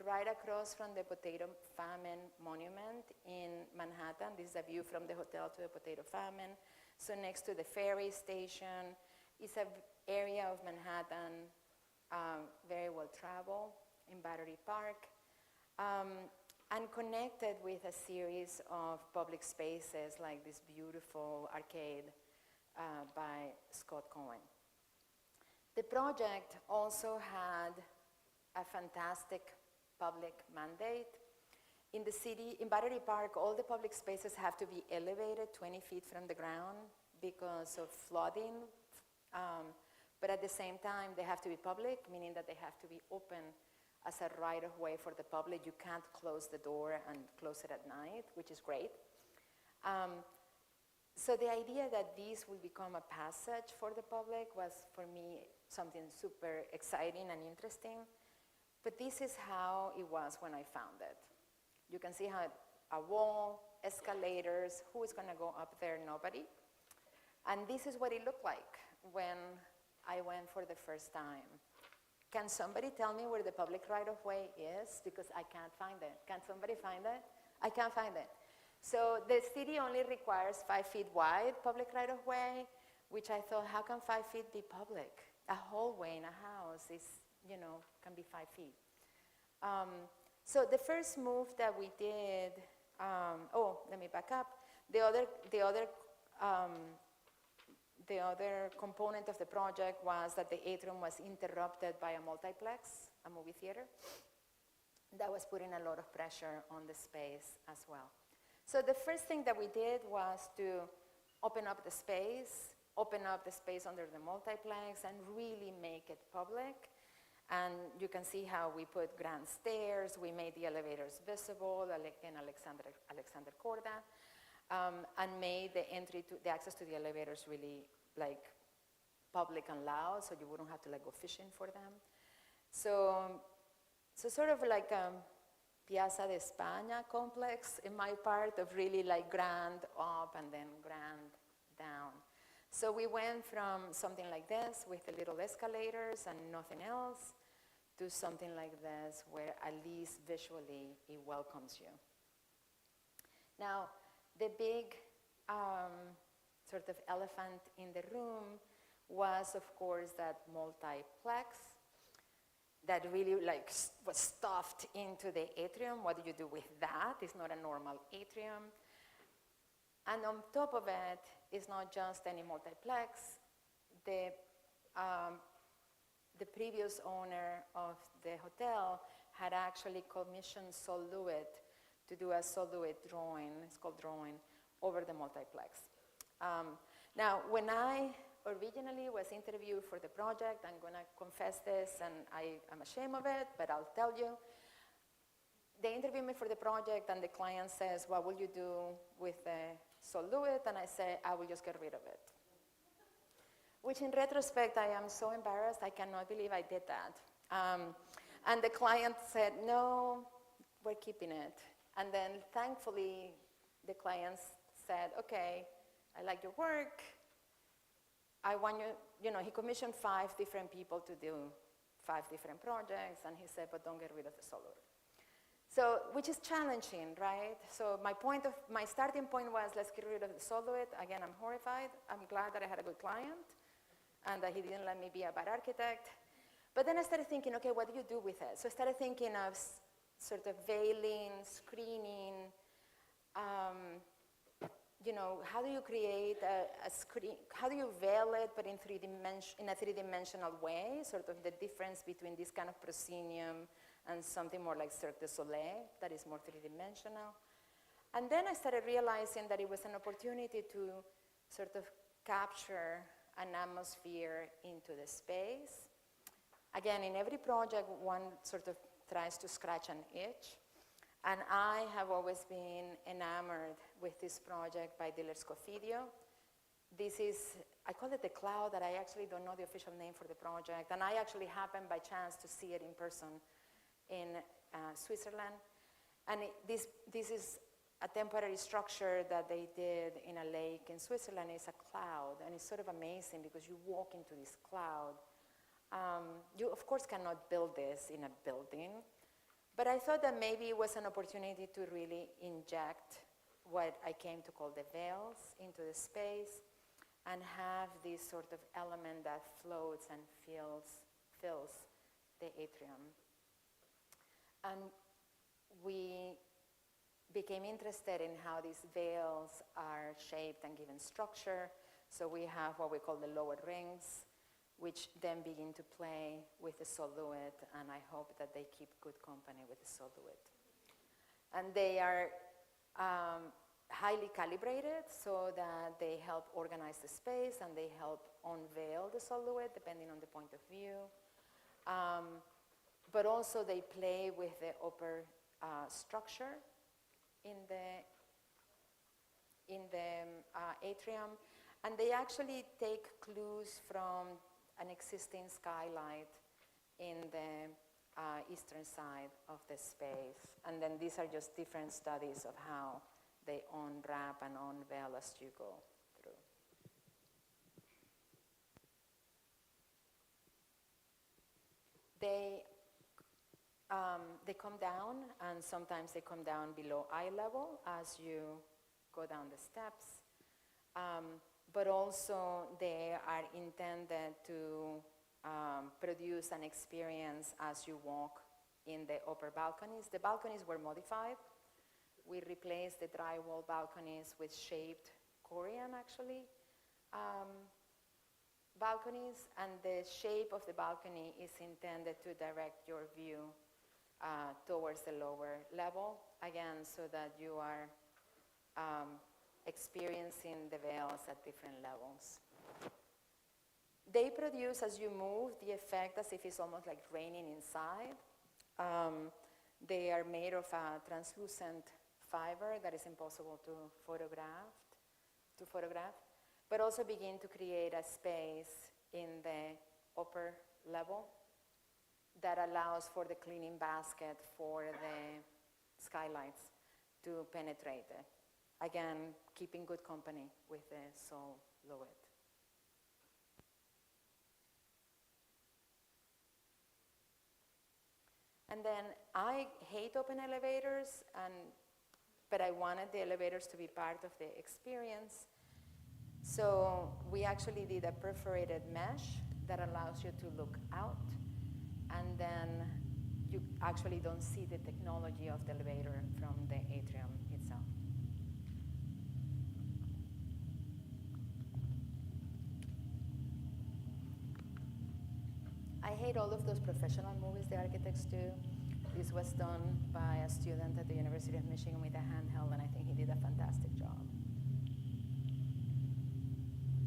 D: right across from the Potato Famine Monument in Manhattan. This is a view from the hotel to the Potato Famine. So next to the ferry station, it's an area of Manhattan very well traveled in Battery Park, and connected with a series of public spaces like this beautiful arcade by Scott Cohen. The project also had a fantastic public mandate. In the city, in Battery Park, all the public spaces have to be elevated 20 feet from the ground because of flooding. But at the same time, they have to be public, meaning that they have to be open as a right-of-way for the public. You can't close the door and close it at night, which is great. So the idea that this will become a passage for the public was, for me, something super exciting and interesting. But this is how it was when I found it. You can see how a wall, escalators, who is going to go up there? Nobody. And this is what it looked like when I went for the first time. Can somebody tell me where the public right-of-way is? Because I can't find it. Can somebody find it? I can't find it. So the city only requires 5 feet wide public right-of-way, which I thought, how can 5 feet be public? A hallway in a house is, can be 5 feet. So the first move that we did, let me back up. The other component of the project was that the atrium was interrupted by a multiplex, a movie theater. That was putting a lot of pressure on the space as well. So the first thing that we did was to open up the space under the multiplex and really make it public. And you can see how we put grand stairs, we made the elevators visible in Alexander Corda, and made the access to the elevators really like public and loud, so you wouldn't have to like go fishing for them. So sort of like Piazza de España complex in my part of really like grand up and then grand down. So we went from something like this with the little escalators and nothing else to something like this where at least visually it welcomes you. Now, the big sort of elephant in the room was, of course, that multiplex that really like was stuffed into the atrium. What do you do with that? It's not a normal atrium. And on top of it, it's not just any multiplex. The previous owner of the hotel had actually commissioned Sol Lewitt to do a Sol Lewitt drawing, it's called drawing, over the multiplex. Now, when I originally was interviewed for the project, I'm going to confess this, and I'm ashamed of it, but I'll tell you. They interviewed me for the project, and the client says, what will you do with the Sol Lewitt? And I say, I will just get rid of it. Which in retrospect, I am so embarrassed, I cannot believe I did that. And the client said, no, we're keeping it. And then thankfully, the client said, okay, I like your work. I want you, he commissioned 5 different people to do 5 different projects, and he said, but don't get rid of the Sol Lewitt. So, which is challenging, right? So my starting point was, let's get rid of the Sol Lewitt. Again, I'm horrified. I'm glad that I had a good client and that he didn't let me be a bad architect. But then I started thinking, okay, what do you do with it? So I started thinking of sort of veiling, screening, how do you create a screen, how do you veil it, but in a three-dimensional way, sort of the difference between this kind of proscenium and something more like Cirque du Soleil that is more three-dimensional. And then I started realizing that it was an opportunity to sort of capture an atmosphere into the space. Again, in every project, one sort of tries to scratch an itch. And I have always been enamored with this project by Diller Scofidio. This is, I call it the cloud, that I actually don't know the official name for the project. And I actually happened by chance to see it in person in Switzerland. And this is a temporary structure that they did in a lake in Switzerland. It's a cloud, and it's sort of amazing because you walk into this cloud. You, of course, cannot build this in a building, but I thought that maybe it was an opportunity to really inject what I came to call the veils into the space and have this sort of element that floats and fills the atrium. And we became interested in how these veils are shaped and given structure. So we have what we call the lower rings, which then begin to play with the Sol Lewitt, and I hope that they keep good company with the Sol Lewitt. And they are highly calibrated so that they help organize the space and they help unveil the Sol Lewitt depending on the point of view. But also they play with the upper structure in in the atrium, and they actually take clues from an existing skylight in the eastern side of the space. And then these are just different studies of how they unwrap and unveil as you go through. They come down, and sometimes they come down below eye level as you go down the steps. But also they are intended to produce an experience as you walk in the upper balconies. The balconies were modified. We replaced the drywall balconies with shaped Korean, actually, balconies, and the shape of the balcony is intended to direct your view towards the lower level, again, so that you are experiencing the veils at different levels. They produce, as you move, the effect as if it's almost like raining inside. They are made of a translucent fiber that is impossible to photograph, but also begin to create a space in the upper level that allows for the cleaning basket for the skylights to penetrate it. Again, keeping good company with the silhouette. And then I hate open elevators, but I wanted the elevators to be part of the experience. So we actually did a perforated mesh that allows you to look out, and then you actually don't see the technology of the elevator from the atrium itself. I hate all of those professional movies the architects do. This was done by a student at the University of Michigan with a handheld, and I think he did a fantastic job.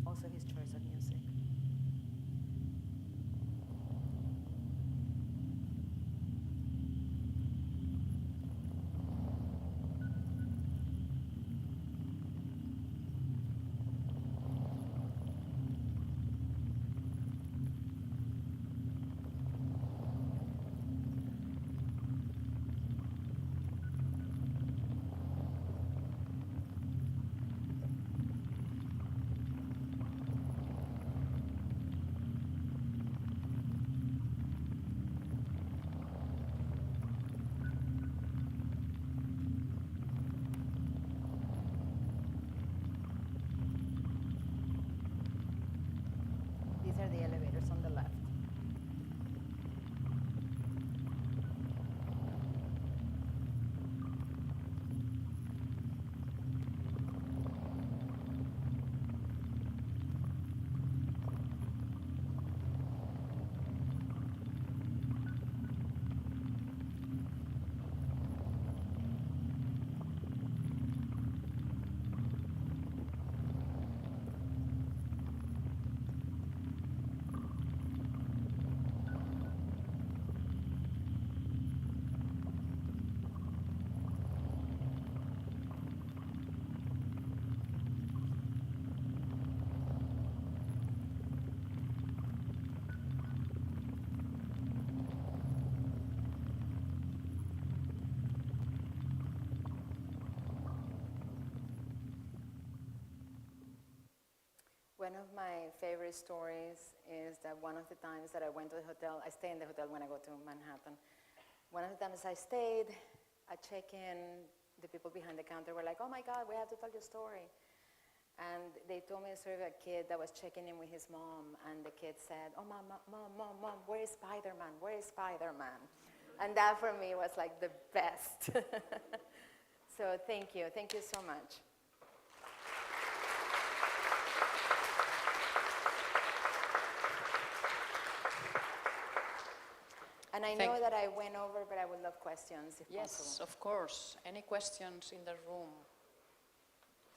D: Also his choice of music. These are the elevators on the left. One of my favorite stories is that one of the times that I went to the hotel, I stay in the hotel when I go to Manhattan. One of the times I stayed, I check-in, the people behind the counter were like, oh my God, we have to tell your story. And they told me a story of a kid that was checking in with his mom, and the kid said, oh, mom, where is Spider-Man? Where is Spider-Man? And that for me was like the best. So thank you so much. And I know that I went over, but I would love questions if possible.
B: Yes, of course. Any questions in the room?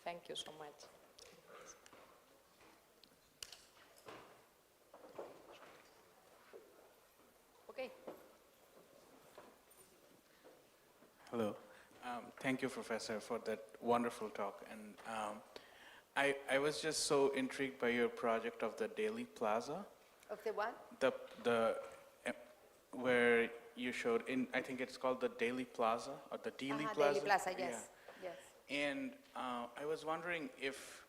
B: Thank you so much. Okay.
E: Hello. Thank you, Professor, for that wonderful talk. And I was just so intrigued by your project of the Daily Plaza,
D: Of the what?
E: the where you showed in, I think it's called the Daily Plaza or the Dealey Plaza.
D: Daily Plaza,
E: Yeah.
D: yes. Yes.
E: And I was wondering if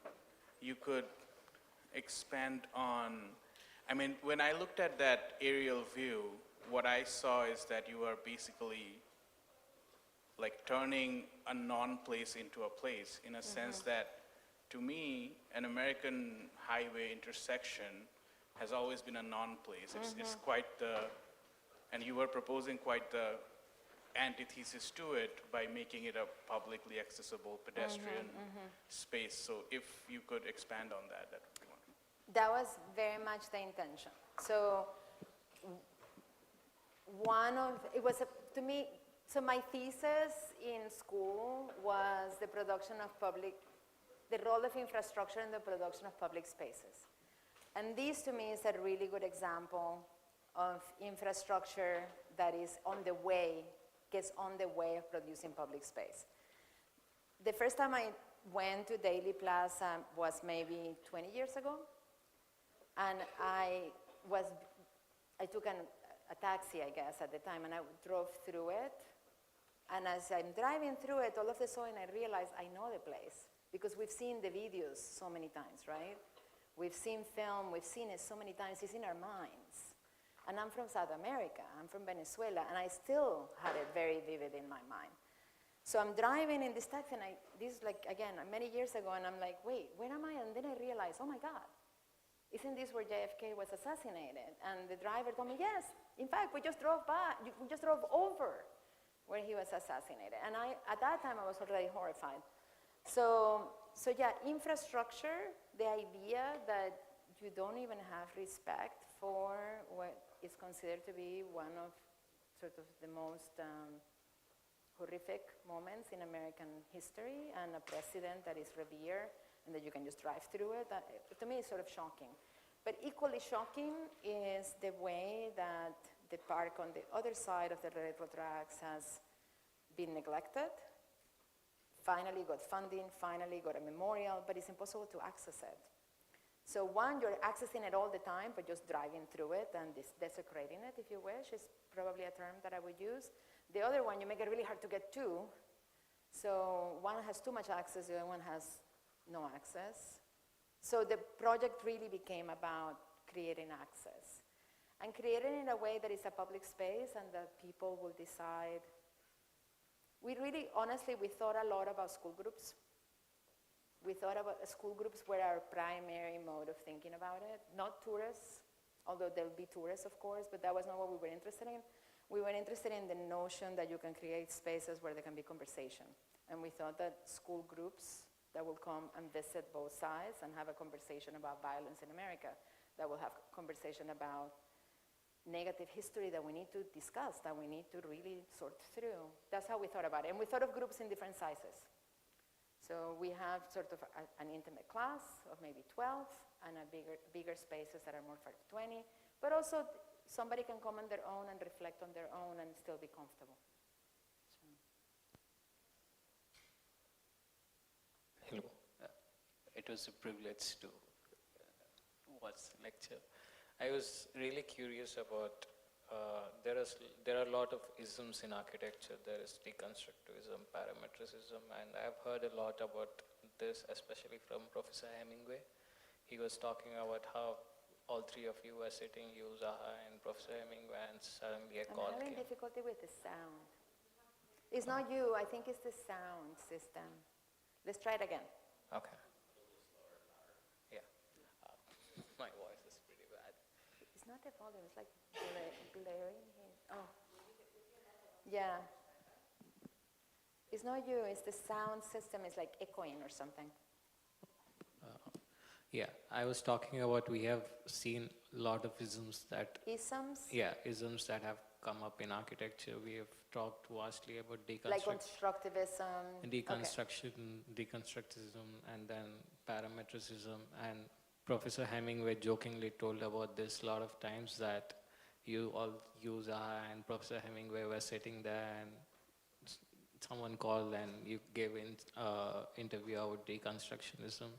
E: you could expand on, I mean, when I looked at that aerial view, what I saw is that you are basically like turning a non-place into a place in a sense that, to me, an American highway intersection has always been a non-place. It's quite the, and you were proposing quite the antithesis to it by making it a publicly accessible pedestrian space. So if you could expand on that, that would be wonderful.
D: That was very much the intention. So to me, so my thesis in school was the role of infrastructure in the production of public spaces. And this to me is a really good example of infrastructure that is gets on the way of producing public space. The first time I went to Daily Plaza was maybe 20 years ago. And I took a taxi, I guess, at the time, and I drove through it. And as I'm driving through it, all of a sudden I realized I know the place because we've seen the videos so many times, right? We've seen film, we've seen it so many times, it's in our minds. And I'm from South America, I'm from Venezuela, and I still had it very vivid in my mind. So I'm driving in this taxi, and this is like, again, many years ago, and I'm like, wait, where am I? And then I realized, oh my God, isn't this where JFK was assassinated? And the driver told me, yes, in fact, we just drove over where he was assassinated. And at that time, I was already horrified. So yeah, infrastructure, the idea that you don't even have respect for what is considered to be one of sort of the most horrific moments in American history, and a president that is revered and that you can just drive through it, to me is sort of shocking. But equally shocking is the way that the park on the other side of the railroad tracks has been neglected, finally got funding, finally got a memorial, but it's impossible to access it. So one, you're accessing it all the time, but just driving through it and desecrating it, if you wish, is probably a term that I would use. The other one, you make it really hard to get to. So one has too much access, the other one has no access. So the project really became about creating access and creating it in a way that is a public space and that people will decide. Honestly, we thought a lot about school groups. We thought about school groups were our primary mode of thinking about it, not tourists, although there'll be tourists, of course, but that was not what we were interested in. We were interested in the notion that you can create spaces where there can be conversation. And we thought that school groups that will come and visit both sides and have a conversation about violence in America, that will have conversation about negative history that we need to discuss, that we need to really sort through. That's how we thought about it. And we thought of groups in different sizes. So we have sort of an intimate class of maybe 12 and a bigger spaces that are more for 20, but also somebody can come on their own and reflect on their own and still be comfortable.
F: Hello. It was a privilege to watch the lecture. I was really curious about, there are a lot of isms in architecture. There is deconstructivism, parametricism, and I've heard a lot about this, especially from Professor Hemingway. He was talking about how all three of you were sitting, you, Zaha, and Professor Hemingway, and suddenly a call
D: I'm having
F: came.
D: difficulty with the sound. It's not you, I think it's the sound system. Let's try it again.
F: Okay. Yeah. My voice is pretty bad.
D: It's not the volume, it's like blaring here. Oh. Yeah. It's not you, it's the sound system, it's like echoing or something.
F: Yeah, I was talking about, we have seen a lot of isms that,
D: Isms?
F: isms that have come up in architecture. We have talked vastly about
D: Like constructivism.
F: deconstruction, deconstructivism, and then parametricism. And Professor Hemingway jokingly told about this a lot of times, that you all, you, Zaha, and Professor Hemingway were sitting there and someone called and you gave an interview about deconstructionism.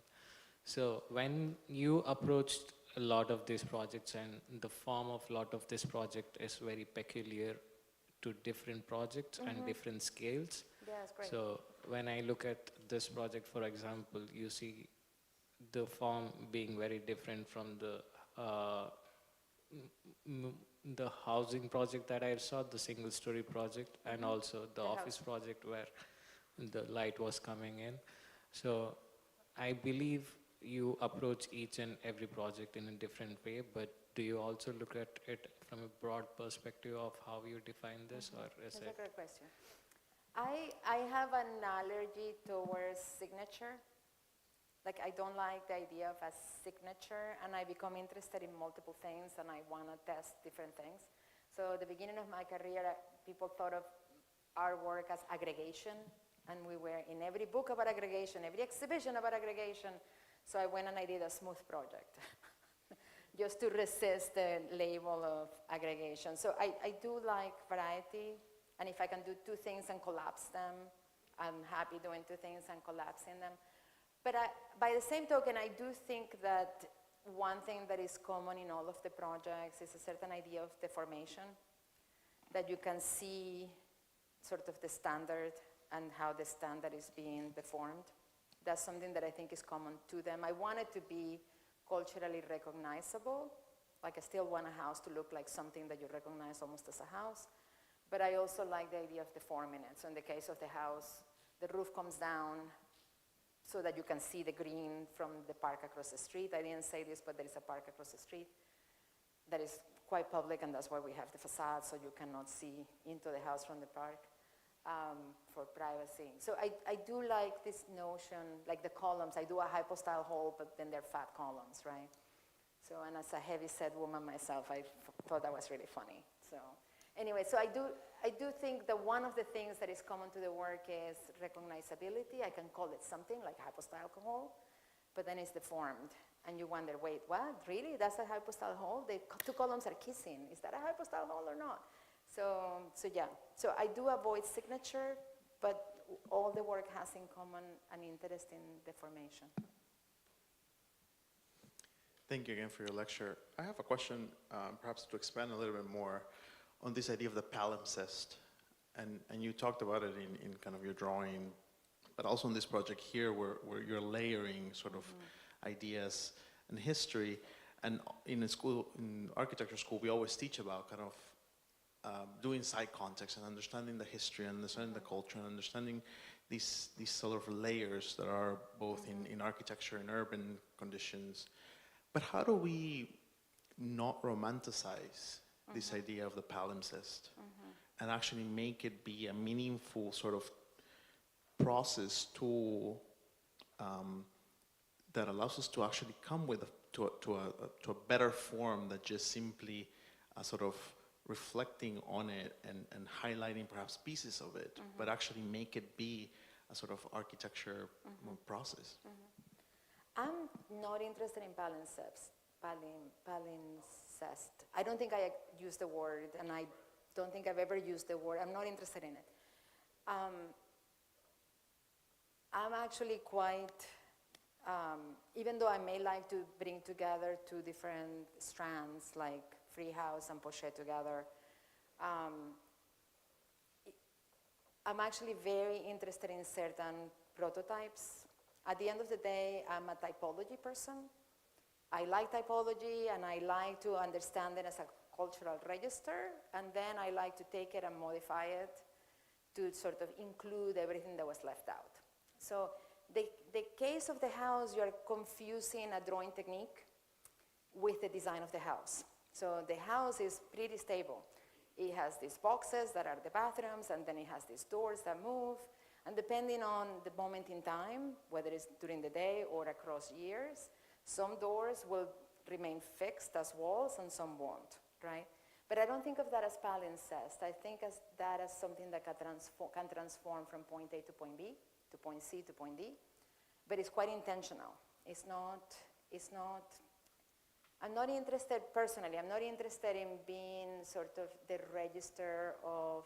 F: So when you approached a lot of these projects, and the form of a lot of this project is very peculiar to different projects and different scales.
D: Yeah, that's great.
F: So when I look at this project, for example, you see the form being very different from the housing project that I saw, the single story project, and also the office project where the light was coming in. So I believe you approach each and every project in a different way, but do you also look at it from a broad perspective of how you define this, or is
D: That's a
F: it?
D: great question. I have an allergy towards signature. Like, I don't like the idea of a signature, and I become interested in multiple things, and I want to test different things. So at the beginning of my career, people thought of our work as aggregation, and we were in every book about aggregation, every exhibition about aggregation. So I went and I did a smooth project, just to resist the label of aggregation. So I do like variety, and if I can do two things and collapse them, I'm happy doing two things and collapsing them. But by the same token, I do think that one thing that is common in all of the projects is a certain idea of deformation, that you can see sort of the standard and how the standard is being deformed. That's something that I think is common to them. I want it to be culturally recognizable. Like, I still want a house to look like something that you recognize almost as a house. But I also like the idea of deforming it. So in the case of the house, the roof comes down so that you can see the green from the park across the street. I didn't say this, but there is a park across the street that is quite public, and that's why we have the facade, so you cannot see into the house from the park for privacy. So I do like this notion, like the columns. I do a hypostyle hall, but then they're fat columns, right? So, and as a heavy-set woman myself, I thought that was really funny. So anyway, so I do think that one of the things that is common to the work is recognizability. I can call it something like hypostyle hall, but then it's deformed. And you wonder, wait, what? Really? That's a hypostyle hall? The two columns are kissing. Is that a hypostyle hall or not? So yeah. So I do avoid signature, but all the work has in common an interest in deformation.
G: Thank you again for your lecture. I have a question, perhaps to expand a little bit more on this idea of the palimpsest. And you talked about it in kind of your drawing, but also in this project here where you're layering sort of ideas and history. And in school, in architecture school, we always teach about kind of doing site context and understanding the history and understanding the culture and understanding these sort of layers that are both in architecture and urban conditions. But how do we not romanticize this idea of the palimpsest and actually make it be a meaningful sort of process tool that allows us to actually come with to a better form than just simply sort of reflecting on it and highlighting perhaps pieces of it, but actually make it be a sort of architecture process?
D: I'm not interested in palimpsest. I don't think I use the word, and I don't think I've ever used the word. I'm not interested in it. I'm actually quite, even though I may like to bring together two different strands, like Freehouse and Ponce together, I'm actually very interested in certain prototypes. At the end of the day, I'm a typology person. I like typology, and I like to understand it as a cultural register, and then I like to take it and modify it to sort of include everything that was left out. So the case of the house, you're confusing a drawing technique with the design of the house. So the house is pretty stable. It has these boxes that are the bathrooms, and then it has these doors that move. And depending on the moment in time, whether it's during the day or across years, some doors will remain fixed as walls and some won't, right? But I don't think of that as palimpsest. I think of that as something that can transform from point A to point B, to point C to point D. But it's quite intentional. I'm not interested, personally, I'm not interested in being sort of the register of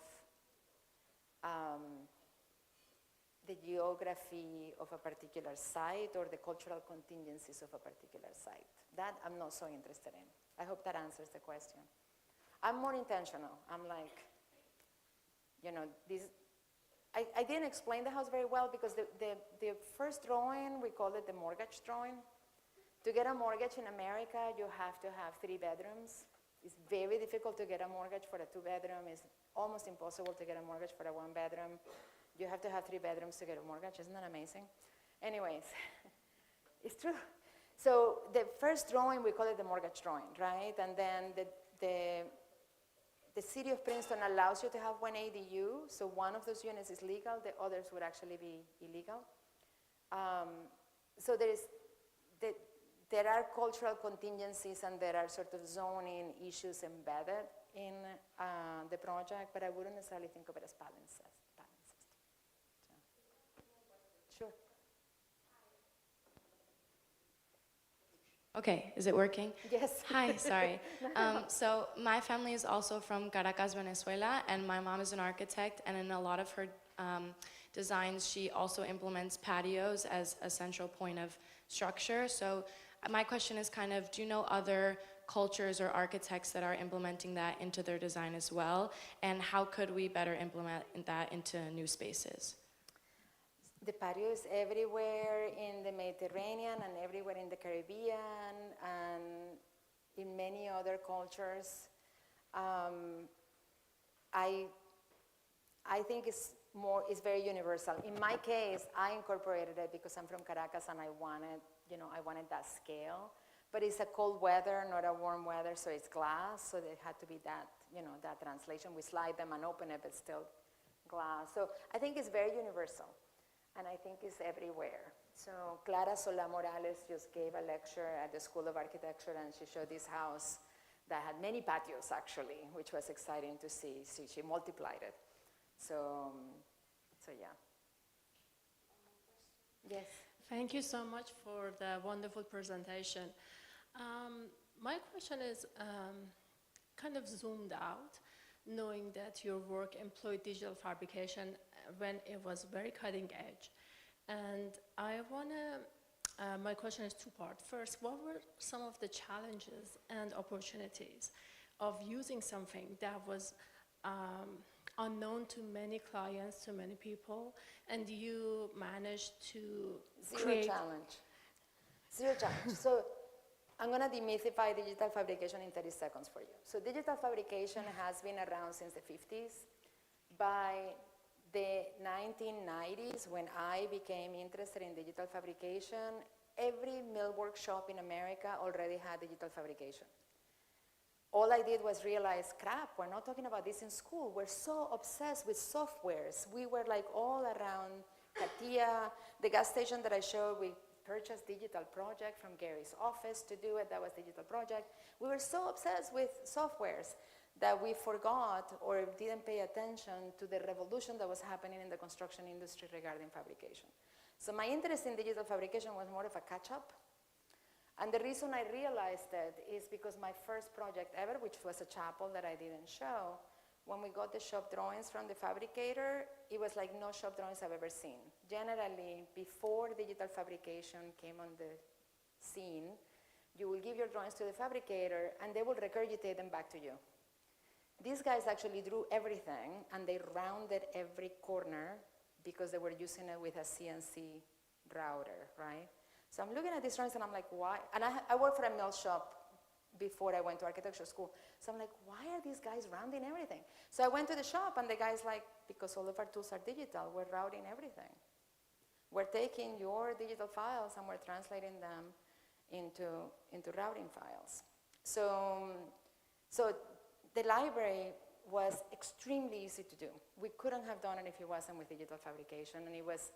D: the geography of a particular site or the cultural contingencies of a particular site. That I'm not so interested in. I hope that answers the question. I'm more intentional. I'm like, you know, I didn't explain the house very well because the first drawing, we call it the mortgage drawing. To get a mortgage in America, you have to have 3 bedrooms. It's very difficult to get a mortgage for a 2-bedroom. It's almost impossible to get a mortgage for a 1-bedroom. You have to have 3 bedrooms to get a mortgage. Isn't that amazing? Anyways, it's true. So the first drawing, we call it the mortgage drawing, right? And then the city of Princeton allows you to have 1 ADU, so one of those units is legal, the others would actually be illegal. So there are cultural contingencies and there are sort of zoning issues embedded in the project, but I wouldn't necessarily think of it as palimpsest. So, sure.
H: Okay, is it working?
D: Yes.
H: Hi, sorry. So my family is also from Caracas, Venezuela, and my mom is an architect, and in a lot of her designs, she also implements patios as a central point of structure. So my question is kind of, do you know other cultures or architects that are implementing that into their design as well? And how could we better implement that into new spaces?
D: The patio is everywhere in the Mediterranean and everywhere in the Caribbean and in many other cultures. I think it's very universal. In my case, I incorporated it because I'm from Caracas and I wanted that scale. But it's a cold weather, not a warm weather, so it's glass. So there had to be that, that translation. We slide them and open it, but still glass. So I think it's very universal. And I think it's everywhere. So Clara Solá Morales just gave a lecture at the School of Architecture, and she showed this house that had many patios, actually, which was exciting to see. She multiplied it. So yeah. Yes.
I: Thank you so much for the wonderful presentation. My question is kind of zoomed out, knowing that your work employed digital fabrication when it was very cutting edge. And my question is 2-part. First, what were some of the challenges and opportunities of using something that was unknown to many clients, to many people, and you managed to create...
D: Zero challenge. So I'm going to demystify digital fabrication in 30 seconds for you. So digital fabrication has been around since the 50s. By the 1990s, when I became interested in digital fabrication, every millwork shop in America already had digital fabrication. All I did was realize, crap, we're not talking about this in school. We're so obsessed with softwares. We were like all around Katia, the gas station that I showed, we purchased Digital Project from Gary's office to do it. That was Digital Project. We were so obsessed with softwares that we forgot or didn't pay attention to the revolution that was happening in the construction industry regarding fabrication. So my interest in digital fabrication was more of a catch-up. And the reason I realized it is because my first project ever, which was a chapel that I didn't show, when we got the shop drawings from the fabricator, it was like no shop drawings I've ever seen. Generally, before digital fabrication came on the scene, you will give your drawings to the fabricator and they will regurgitate them back to you. These guys actually drew everything and they rounded every corner because they were using it with a CNC router, right? So I'm looking at these drawings and I'm like, why? And I worked for a mill shop before I went to architecture school. So I'm like, why are these guys rounding everything? So I went to the shop and the guy's like, because all of our tools are digital, we're routing everything. We're taking your digital files and we're translating them into routing files. So the library was extremely easy to do. We couldn't have done it if it wasn't with digital fabrication, and it was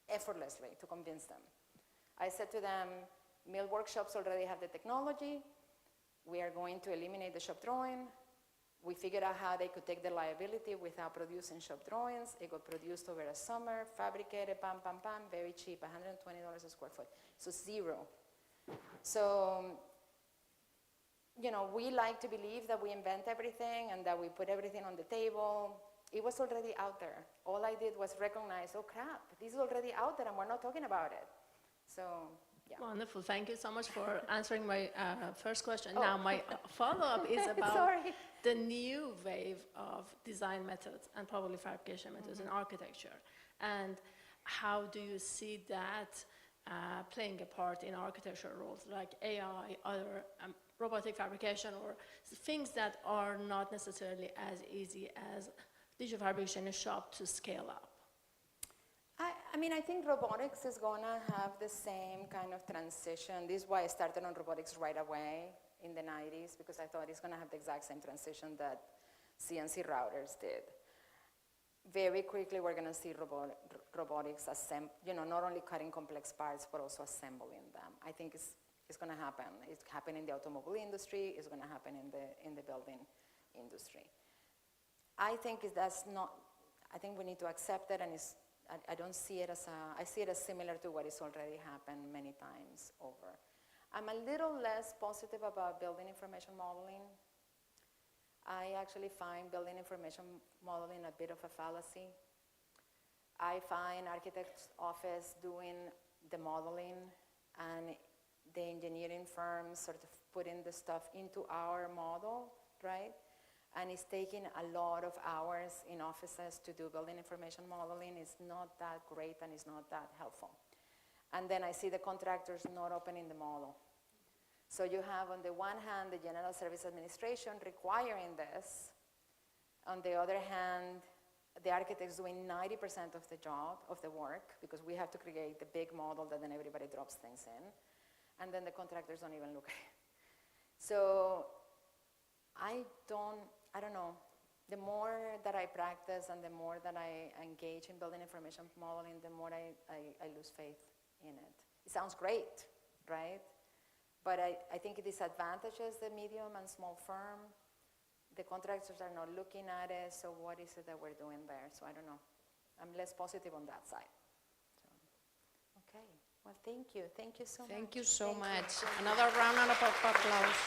D: effortlessly to convince them. I said to them, mill workshops already have the technology. We are going to eliminate the shop drawing. We figured out how they could take the liability without producing shop drawings. It got produced over a summer, fabricated, pam, pam, pam, very cheap, $120 a square foot. So zero. So, we like to believe that we invent everything and that we put everything on the table. it was already out there. All I did was recognize, oh crap, this is already out there and we're not talking about it. So, yeah.
I: Wonderful. Thank you so much for answering my first question.
D: Oh.
I: Now, my follow-up is about
D: Sorry.
I: the new wave of design methods and probably fabrication methods in architecture. And how do you see that playing a part in architecture roles like AI, other robotic fabrication, or things that are not necessarily as easy as digital fabrication in a shop to scale up?
D: I mean, I think robotics is going to have the same kind of transition. This is why I started on robotics right away in the 90s, because I thought it's going to have the exact same transition that CNC routers did. Very quickly, we're going to see robotics, not only cutting complex parts, but also assembling them. I think it's going to happen. It's happening in the automobile industry. It's going to happen in the building industry. I think I think we need to accept it, and I don't see it I see it as similar to what has already happened many times over. I'm a little less positive about building information modeling. I actually find building information modeling a bit of a fallacy. I find architect's office doing the modeling and the engineering firms sort of putting the stuff into our model, right? And it's taking a lot of hours in offices to do building information modeling. It's not that great and it's not that helpful. And then I see the contractors not opening the model. So you have, on the one hand, the General Service Administration requiring this. On the other hand, the architects doing 90% of the job, of the work, because we have to create the big model that then everybody drops things in. And then the contractors don't even look at it. So I don't know. The more that I practice and the more that I engage in building information modeling, the more I lose faith in it. It sounds great, right? But I think it disadvantages the medium and small firm. The contractors are not looking at it, so what is it that we're doing there? So I don't know. I'm less positive on that side. So, okay, well, thank you. Thank you so much.
B: Thank you so much. Another round of applause.